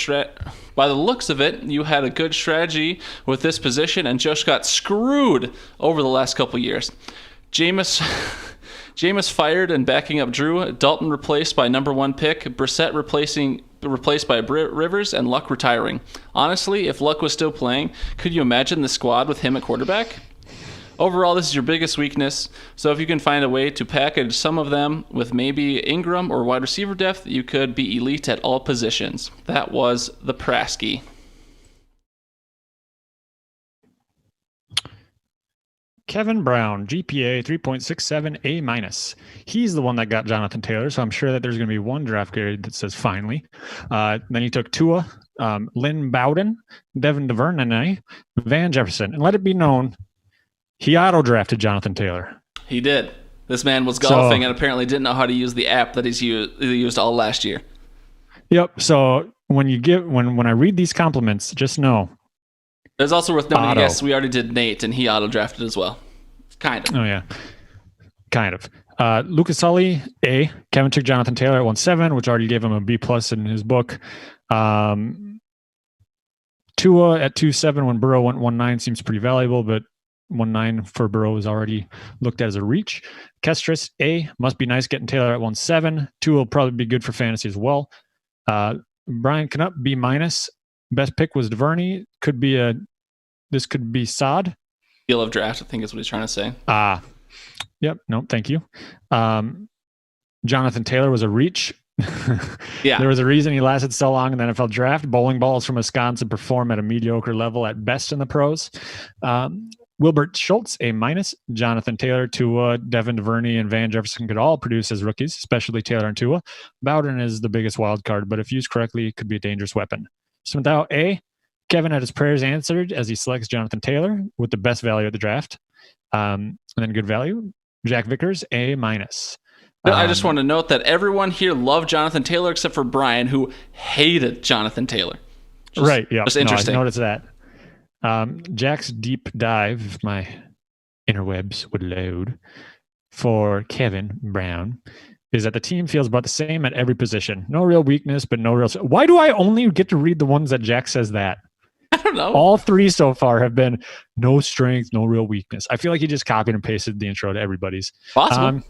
strategy with this position and just got screwed over the last couple years. Jameis fired and backing up Drew. Dalton replaced by number 1 pick. Brissett replaced by Rivers, and Luck retiring. Honestly, if Luck was still playing, could you imagine the squad with him at quarterback? Overall, this is your biggest weakness, so if you can find a way to package some of them with maybe Ingram or wide receiver depth, you could be elite at all positions. That was the Prasky. KevinBrown, GPA 3.67 A-. He's the one that got Jonathan Taylor, so I'm sure that there's going to be one draft grade that says finally. Then he took Tua, Lynn Bowden, Devin DuVernay, Van Jefferson. And let it be known, he auto-drafted Jonathan Taylor. He did. This man was golfing and apparently didn't know how to use the app that he used all last year. Yep. So when I read these compliments, just know. It's also worth noting, I guess we already did Nate, and he auto-drafted as well. Kind of. Oh, yeah. Kind of. Lucasulli, A. Kevin took Jonathan Taylor at 1.7, which already gave him a B+ in his book. Tua at 2.7 when Burrow went 1.9 seems pretty valuable, but 1.9 for Burrow is already looked at as a reach. Kesteris, A. Must be nice getting Taylor at 1.7. Tua will probably be good for fantasy as well. Brian Knupp, B-. Best pick was DuVernay. This could be Sod. Deal of draft, I think is what he's trying to say. Yep. No, thank you. Jonathan Taylor was a reach. Yeah. There was a reason he lasted so long in the NFL draft. Bowling balls from Wisconsin perform at a mediocre level at best in the pros. Wilbert Schultz, A-. Jonathan Taylor, Tua, Devin DuVernay, and Van Jefferson could all produce as rookies, especially Taylor and Tua. Bowden is the biggest wild card, but if used correctly, it could be a dangerous weapon. Smithau, A. Kevin had his prayers answered as he selects Jonathan Taylor with the best value at the draft. And then good value. Jack Vickers, A-. I just want to note that everyone here loved Jonathan Taylor except for Brian, who hated Jonathan Taylor. Right, yeah. Just interesting. No, I noticed that. Jack's deep dive, if my interwebs would load, for KevinBrown is that the team feels about the same at every position. No real weakness, but no real... Why do I only get to read the ones that Jack says that? I don't know. All 3 so far have been no strength, no real weakness. I feel like he just copied and pasted the intro to everybody's. Possible.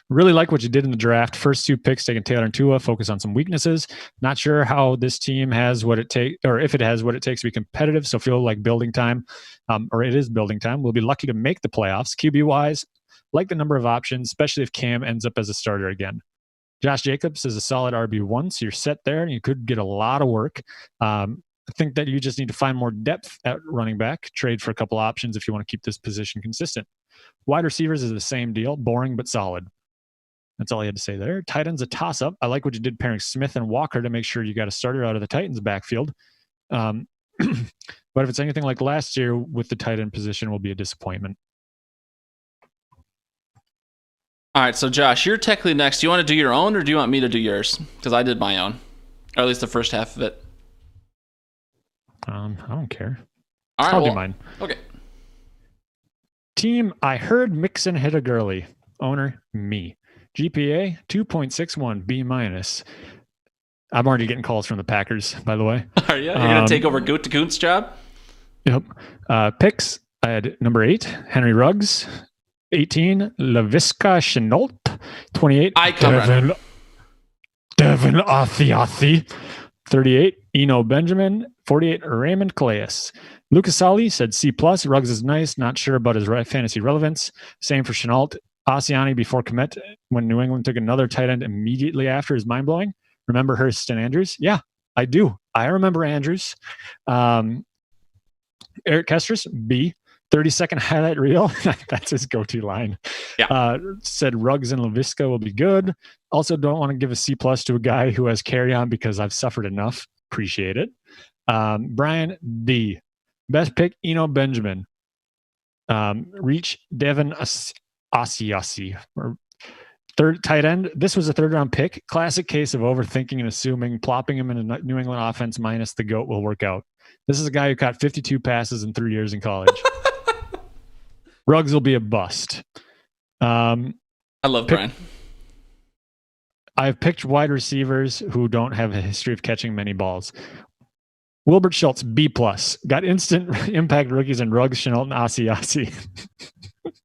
Really like what you did in the draft. First 2 picks, taking Taylor and Tua, focus on some weaknesses. Not sure how this team has what it takes, or if it has what it takes to be competitive. So feel like building time, or it is building time. We'll be lucky to make the playoffs. QB-wise, like the number of options, especially if Cam ends up as a starter again. Josh Jacobs is a solid RB1, so you're set there, and you could get a lot of work. I think that you just need to find more depth at running back, trade for a couple options if you want to keep this position consistent. Wide receivers is the same deal, boring but solid. That's all he had to say there. Tight end's a toss-up. I like what you did pairing Smith and Walker to make sure you got a starter out of the Titans backfield. But if it's anything like last year with the tight end position, will be a disappointment. All right, so Josh, you're technically next. Do you want to do your own or do you want me to do yours? Because I did my own, or at least the first half of it. I don't care. All right, I'll do mine. Okay. Team, I heard Mixon hit a girly. Owner, me. GPA 2.61 B-. I'm already getting calls from the Packers, by the way. Are you? You're gonna take over Goot to Goont's job? Yep. Picks, I had number 8, Henry Ruggs. 18, LaVisca Chenault. 28, Devin Athiathi. 38, Eno Benjamin. 48, Raymond Calais. Lucasulli said C+. Ruggs is nice. Not sure about his fantasy relevance. Same for Chenault. Asiani before commit when New England took another tight end immediately after is mind-blowing. Remember Hurst and Andrews? Yeah, I do. I remember Andrews. Eriks Kesteris, B. 30-second highlight reel. That's his go-to line. Yeah. Said Ruggs and LaVisca will be good. Also don't want to give a C+ to a guy who has carry on because I've suffered enough. Appreciate it. Brian, D. Best pick, Eno Benjamin. Reach, Devin Asiasi. Third tight end. This was a third-round pick. Classic case of overthinking and assuming plopping him in a New England offense minus the GOAT will work out. This is a guy who caught 52 passes in 3 years in college. Ruggs will be a bust. I love Brian. I've picked wide receivers who don't have a history of catching many balls. Wilbert Schultz, B+. Got instant impact rookies in Ruggs, Chenault, and Asiasi.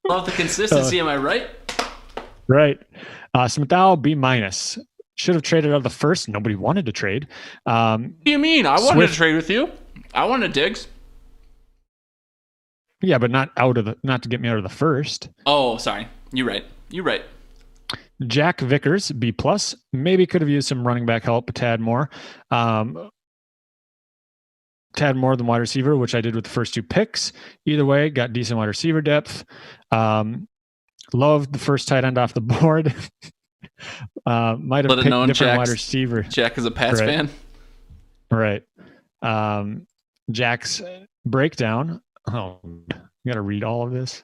Love the consistency, am I right? Right. Smithau, B-. Should have traded out of the first. Nobody wanted to trade. What do you mean? I wanted to trade with you. I wanted Diggs. Yeah, but not to get me out of the first. Oh, sorry. You're right. Jack Vickers, B+. Maybe could have used some running back help, a tad more. Tad more than wide receiver, which I did with the first 2 picks. Either way, got decent wide receiver depth. Loved the first tight end off the board. Might have picked different wide receiver. Jack is a Pats fan. Right. Jack's breakdown. Oh, you got to read all of this.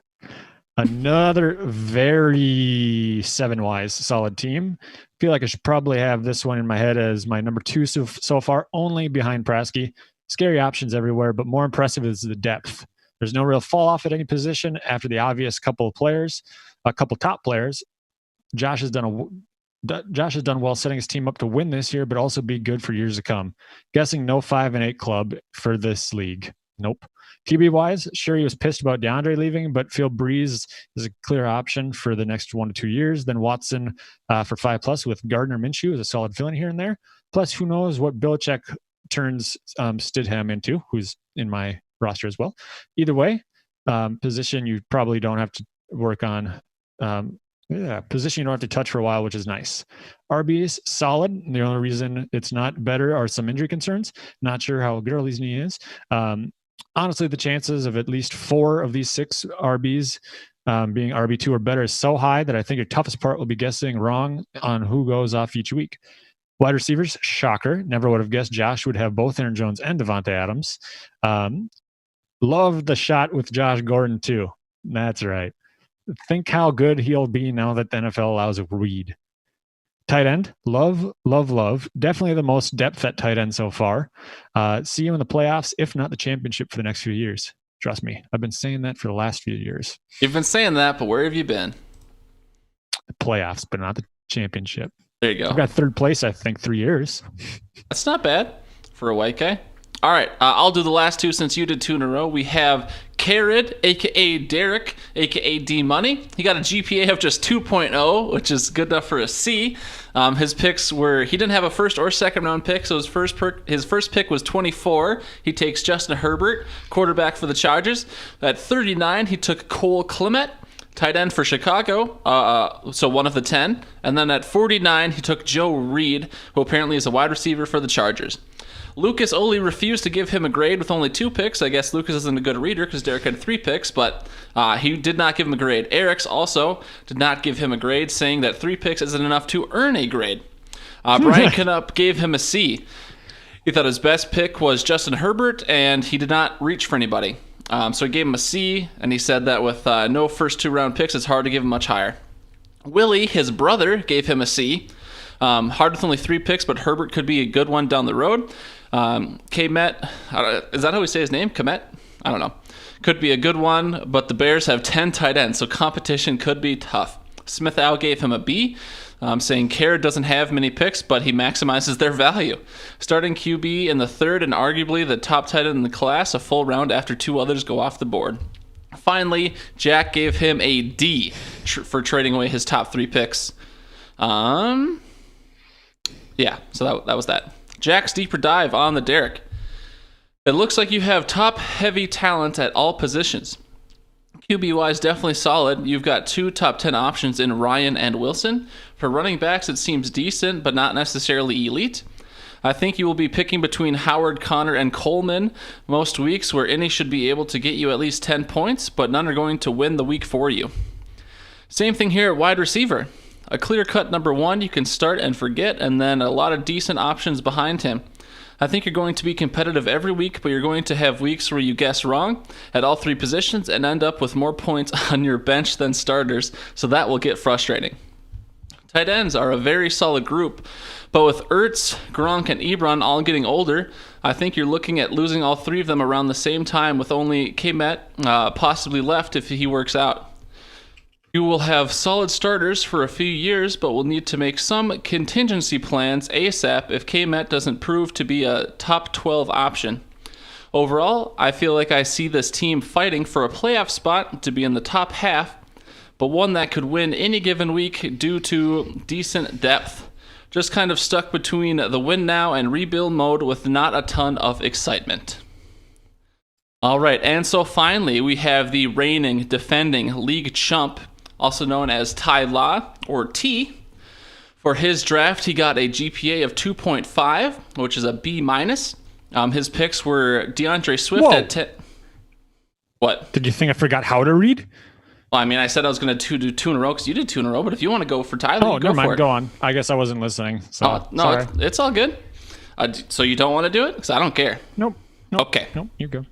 Another very 7-wise solid team. Feel like I should probably have this one in my head as my number 2 so far, only behind Prasky. Scary options everywhere, but more impressive is the depth. There's no real fall off at any position after the obvious couple top players. Josh has done well setting his team up to win this year, but also be good for years to come. Guessing no 5-8 club for this league. Nope. QB wise, sure he was pissed about DeAndre leaving, but feel Breeze is a clear option for the next 1 to 2 years. Then Watson for 5+ with Gardner Minshew as a solid fill-in here and there. Plus, who knows what Belichick turns Stidham into, who's in my roster as well. Either way, position you probably don't have to work on. Position you don't have to touch for a while, which is nice. RB's solid. The only reason it's not better are some injury concerns. Not sure how Gurley's knee is. Honestly, the chances of at least 4 of these 6 RBs being RB2 or better is so high that I think your toughest part will be guessing wrong on who goes off each week. Wide receivers, shocker. Never would have guessed Josh would have both Aaron Jones and Devontae Adams. Love the shot with Josh Gordon, too. That's right. Think how good he'll be now that the NFL allows a read. Tight end, love. Definitely the most depth at tight end so far. See you in the playoffs, if not the championship for the next few years. Trust me, I've been saying that for the last few years. You've been saying that, but where have you been? The playoffs, but not the championship. There you go. I've got 3rd place, I think, 3 years. That's not bad for a white guy. All right, I'll do the last 2 since you did 2 in a row. We have Kered, a.k.a. Derek, a.k.a. D-Money. He got a GPA of just 2.0, which is good enough for a C. His picks were, he didn't have a first or second round pick, so his first pick was 24. He takes Justin Herbert, quarterback for the Chargers. At 39, he took Cole Kmet, tight end for Chicago, so one of the 10. And then at 49, he took Joe Reed, who apparently is a wide receiver for the Chargers. Lucasulli refused to give him a grade with only 2 picks. I guess Lucas isn't a good reader because Derek had 3 picks, but he did not give him a grade. Eriks also did not give him a grade, saying that 3 picks isn't enough to earn a grade. Brian Knoop gave him a C. He thought his best pick was Justin Herbert, and he did not reach for anybody. So he gave him a C, and he said that with no first 2-round picks, it's hard to give him much higher. Willie, his brother, gave him a C. Hard with only 3 picks, but Herbert could be a good one down the road. Kmet, is that how we say his name? Kmet? I don't know. Could be a good one, but the Bears have 10 tight ends, so competition could be tough. Smithau gave him a B, saying Kered doesn't have many picks, but he maximizes their value. Starting QB in the 3rd and arguably the top tight end in the class, a full round after 2 others go off the board. Finally, Jack gave him a D for trading away his top 3 picks. Yeah, so that was that. Jack's deeper dive on the Derek. It looks like you have top-heavy talent at all positions. QB-wise, definitely solid. You've got 2 top 10 options in Ryan and Wilson. For running backs, it seems decent, but not necessarily elite. I think you will be picking between Howard, Connor, and Coleman most weeks, where any should be able to get you at least 10 points, but none are going to win the week for you. Same thing here at wide receiver. A clear-cut number 1 you can start and forget, and then a lot of decent options behind him. I think you're going to be competitive every week, but you're going to have weeks where you guess wrong at all 3 positions and end up with more points on your bench than starters, so that will get frustrating. Tight ends are a very solid group, but with Ertz, Gronk, and Ebron all getting older, I think you're looking at losing all 3 of them around the same time with only Kmet possibly left if he works out. You will have solid starters for a few years, but will need to make some contingency plans ASAP if Kmet doesn't prove to be a top 12 option. Overall, I feel like I see this team fighting for a playoff spot to be in the top half, but one that could win any given week due to decent depth. Just kind of stuck between the win now and rebuild mode with not a ton of excitement. All right, and so finally we have the reigning, defending league chump, also known as Tylaw, or T. For his draft, he got a GPA of 2.5, which is a B-. His picks were DeAndre Swift at 10. What? Did you think I forgot how to read? Well, I mean, I said I was going to do 2 in a row because you did 2 in a row, but if you want to go for Tyler, you go never mind. for it. Go on. I guess I wasn't listening. So, no, it's all good. So you don't want to do it? Because I don't care. Nope. Okay. Nope, you're good.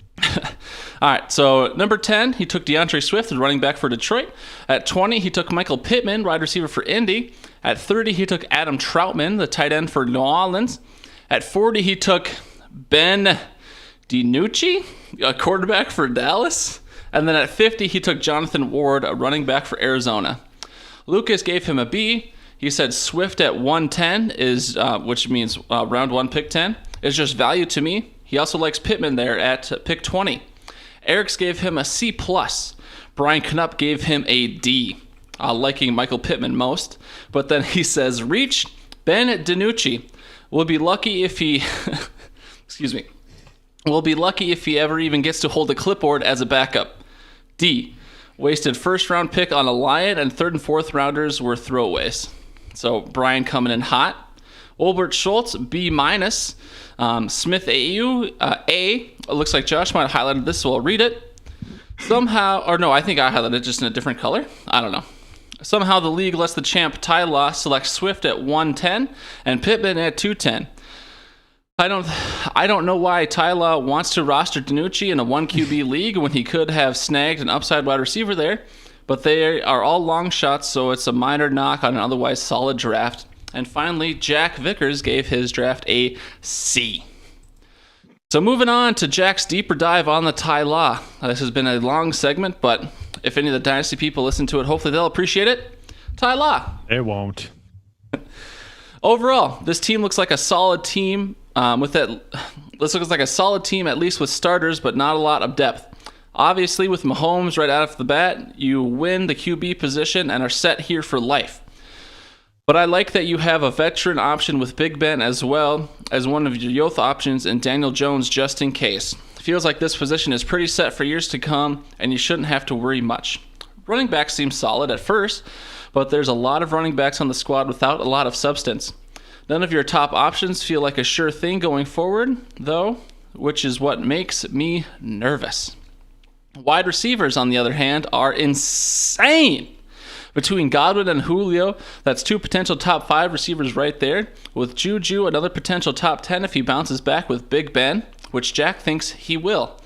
All right, so number 10, he took DeAndre Swift, the running back for Detroit. At 20, he took Michael Pittman, wide receiver for Indy. At 30, he took Adam Troutman, the tight end for New Orleans. At 40, he took Ben DiNucci, a quarterback for Dallas. And then at 50, he took Jonathan Ward, a running back for Arizona. Lucas gave him a B. He said Swift at 110 is, which means round 1, pick 10, is just value to me. He also likes Pittman there at pick 20. Eriks gave him a C+. Brian Knoop gave him a D, liking Michael Pittman most. But then he says, reach Ben DiNucci. We'll be lucky if he, we'll be lucky if he ever even gets to hold a clipboard as a backup. D, wasted first round pick on a Lion, and 3rd and 4th rounders were throwaways. So Brian coming in hot. Wilbert Schultz, B-. Smithau, A. It looks like Josh might have highlighted this, so I'll read it. Somehow, or no, I think I highlighted it just in a different color. I don't know. Somehow the league lets the champ Tylaw select Swift at 110 and Pittman at 210. I don't know why Tylaw wants to roster DiNucci in a 1 QB league when he could have snagged an upside wide receiver there, but they are all long shots, so it's a minor knock on an otherwise solid draft. And finally, Jack Vickers gave his draft a C. So moving on to Jack's deeper dive on the Tylaw. This has been a long segment, but if any of the Dynasty people listen to it, hopefully they'll appreciate it. Tylaw. They won't. Overall, this team looks like a solid team. This looks like a solid team, at least with starters, but not a lot of depth. Obviously, with Mahomes right out of the bat, you win the QB position and are set here for life. But I like that you have a veteran option with Big Ben as well as one of your youth options in Daniel Jones just in case. Feels like this position is pretty set for years to come, and you shouldn't have to worry much. Running back seems solid at first, but there's a lot of running backs on the squad without a lot of substance. None of your top options feel like a sure thing going forward, though, which is what makes me nervous. Wide receivers, on the other hand, are insane. Between Godwin and Julio, that's 2 potential top 5 receivers right there. With Juju, another potential top 10 if he bounces back with Big Ben, which Jack thinks he will.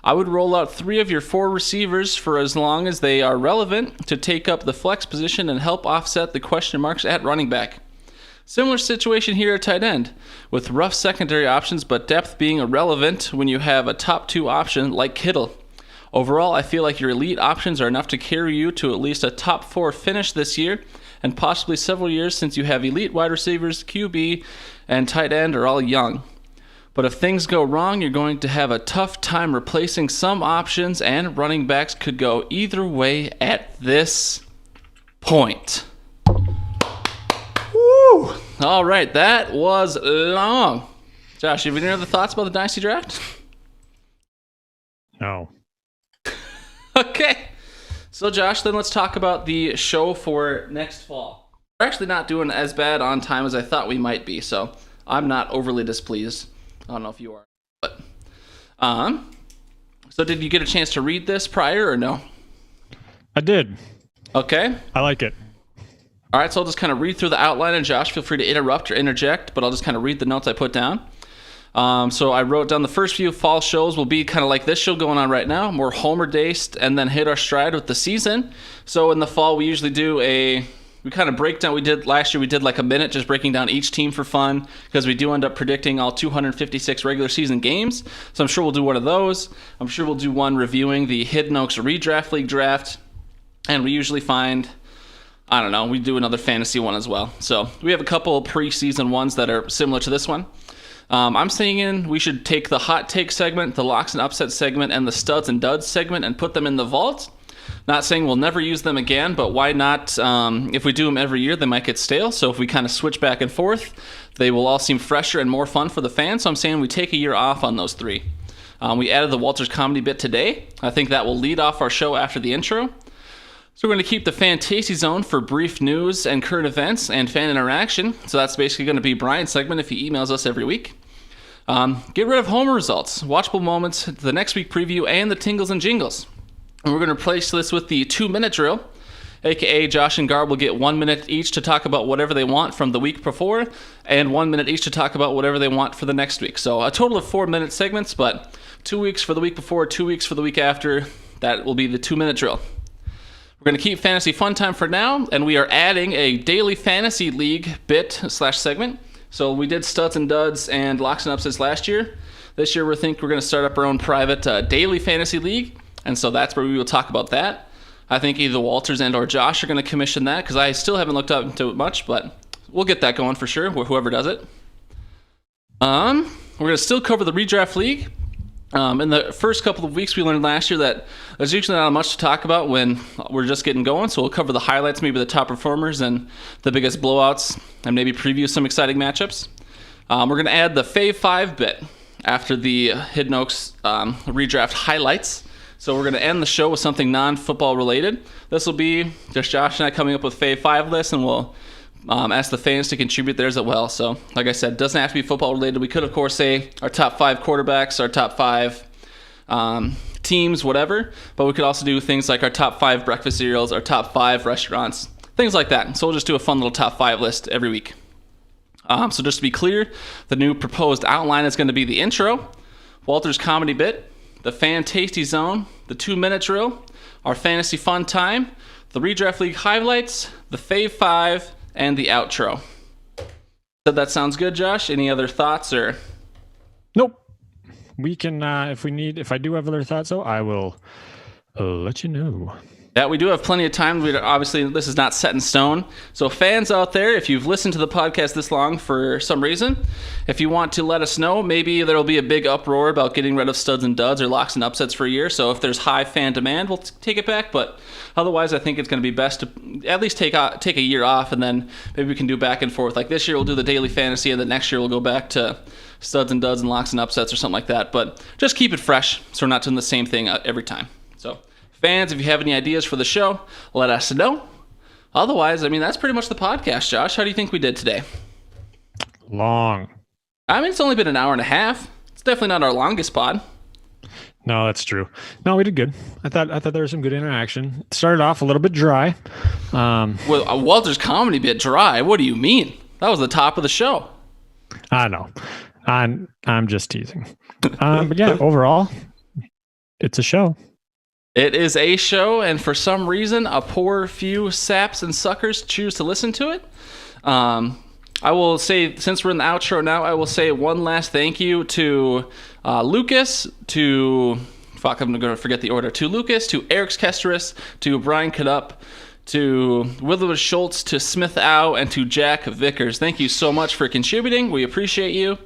I would roll out 3 of your 4 receivers for as long as they are relevant to take up the flex position and help offset the question marks at running back. Similar situation here at tight end, with rough secondary options but depth being irrelevant when you have a top 2 option like Kittle. Overall, I feel like your elite options are enough to carry you to at least a top 4 finish this year and possibly several years, since you have elite wide receivers, QB, and tight end are all young. But if things go wrong, you're going to have a tough time replacing some options, and running backs could go either way at this point. Woo! All right, that was long. Josh, you have any other thoughts about the Dynasty draft? No. Okay. So, Josh, then let's talk about the show for next fall. We're actually not doing as bad on time as I thought we might be, so I'm not overly displeased. I don't know if you are. But, so did you get a chance to read this prior or no? I did. Okay. I like it. All right, so I'll just kind of read through the outline, and Josh, feel free to interrupt or interject, but I'll just kind of read the notes I put down. So I wrote down the first few fall shows will be kind of like this show going on right now, more homer-based, and then hit our stride with the season. So in the fall, we usually do we kind of break down. Last year we did like a minute just breaking down each team for fun, because we do end up predicting all 256 regular season games. So I'm sure we'll do one of those. I'm sure we'll do one reviewing the Hidden Oaks Redraft League draft, and we usually find, I don't know, we do another fantasy one as well. So we have a couple preseason ones that are similar to this one. I'm saying we should take the hot take segment, the locks and upset segment, and the studs and duds segment and put them in the vault. Not saying we'll never use them again, but why not? If we do them every year, they might get stale. So if we kind of switch back and forth, they will all seem fresher and more fun for the fans. So I'm saying we take a year off on those 3. We added the Walter's comedy bit today. I think that will lead off our show after the intro. So we're going to keep the FanTASTY zone for brief news and current events and fan interaction. So that's basically going to be Brian's segment if he emails us every week. Get rid of homer results, watchable moments, the next week preview, and the tingles and jingles. And we're going to replace this with the 2-minute drill, aka Josh and Garb will get 1 minute each to talk about whatever they want from the week before, and 1 minute each to talk about whatever they want for the next week. So a total of 4-minute segments, but 2 weeks for the week before, 2 weeks for the week after. That will be the 2-minute drill. We're going to keep Fantasy Fun Time for now, and we are adding a daily fantasy league bit/segment. So we did studs and duds and locks and upsets last year. This year we're going to start up our own private daily fantasy league, and so that's where we will talk about that. I think either Walters and or Josh are going to commission that, because I still haven't looked up into it much, but we'll get that going for sure, whoever does it. We're going to still cover the redraft league. In the first couple of weeks, we learned last year that there's usually not much to talk about when we're just getting going, so we'll cover the highlights, maybe the top performers and the biggest blowouts, and maybe preview some exciting matchups. We're going to add the Fave 5 bit after the Hidden Oaks redraft highlights. So we're going to end the show with something non-football related. This will be just Josh and I coming up with Fave 5 lists, and we'll ask the fans to contribute theirs as well. So, like I said, it doesn't have to be football related. We could, of course, say our top 5 quarterbacks, our top 5 teams, whatever. But we could also do things like our top 5 breakfast cereals, our top 5 restaurants, things like that. So we'll just do a fun little top 5 list every week. So just to be clear, the new proposed outline is going to be the intro, Walter's comedy bit, the FanTASTY zone, the 2-minute drill, our fantasy fun time, the redraft league highlights, the Fave 5, and the outro. So that sounds good, Josh. Any other thoughts or? Nope. We can, if I do have other thoughts, though, I will let you know. Yeah, we do have plenty of time. Obviously, this is not set in stone. So fans out there, if you've listened to the podcast this long for some reason, if you want to let us know, maybe there will be a big uproar about getting rid of studs and duds or locks and upsets for a year. So if there's high fan demand, we'll take it back. But otherwise, I think it's going to be best to at least take a year off, and then maybe we can do back and forth. Like this year, we'll do the daily fantasy, and then next year we'll go back to studs and duds and locks and upsets or something like that. But just keep it fresh, so we're not doing the same thing every time. So fans, if you have any ideas for the show, let us know. Otherwise, I mean, that's pretty much the podcast, Josh. How do you think we did today? long. I mean, it's only been an hour and a half. It's definitely not our longest pod. No, that's true. No, we did good. I thought there was some good interaction. It started off a little bit dry. Well, Walter's comedy bit dry. What do you mean? That was the top of the show. I know. I'm just teasing. But yeah, overall, it's a show. It is a show, and for some reason, a poor few saps and suckers choose to listen to it. I will say, since we're in the outro now, I will say one last thank you to Lucas, I'm going to forget the order. To Lucas, to Eriks Kesteris, to Brian Knoop, to Wilbert Schultz, to smithau, and to Jack Vickers. Thank you so much for contributing. We appreciate you.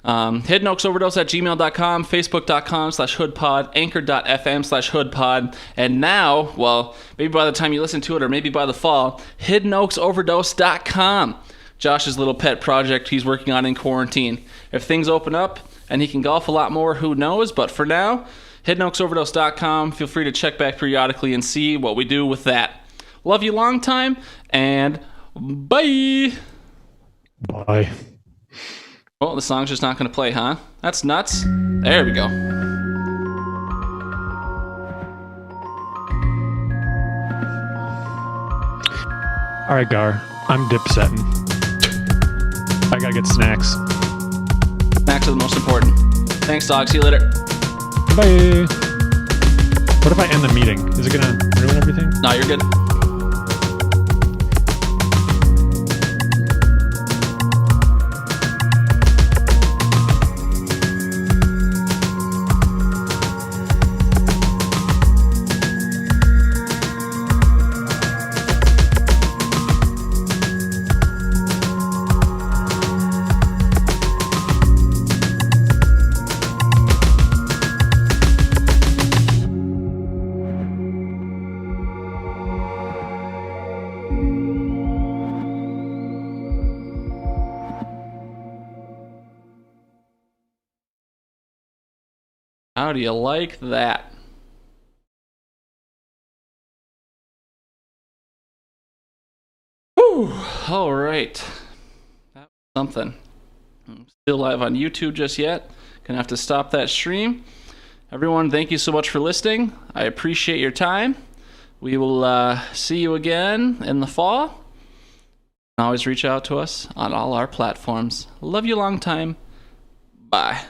HiddenOaksOverdose@gmail.com, Facebook.com/hoodpod, Anchor.fm/hoodpod, and now, well, maybe by the time you listen to it or maybe by the fall, HiddenOaksOverdose.com. Josh's little pet project he's working on in quarantine. If things open up and he can golf a lot more, who knows? But for now, HiddenOaksOverdose.com. Feel free to check back periodically and see what we do with that. Love you long time, and bye. Bye. Well, the song's just not going to play, huh? That's nuts. There we go. All right, Gar. I'm dip setting. I gotta get snacks. Snacks are the most important. Thanks, dog. See you later. Bye. What if I end the meeting? Is it gonna ruin everything? No, you're good. How do you like that? Whew. All right. That was something. I'm still live on YouTube just yet. Gonna have to stop that stream. Everyone, thank you so much for listening. I appreciate your time. We will see you again in the fall. Always reach out to us on all our platforms. Love you long time. Bye.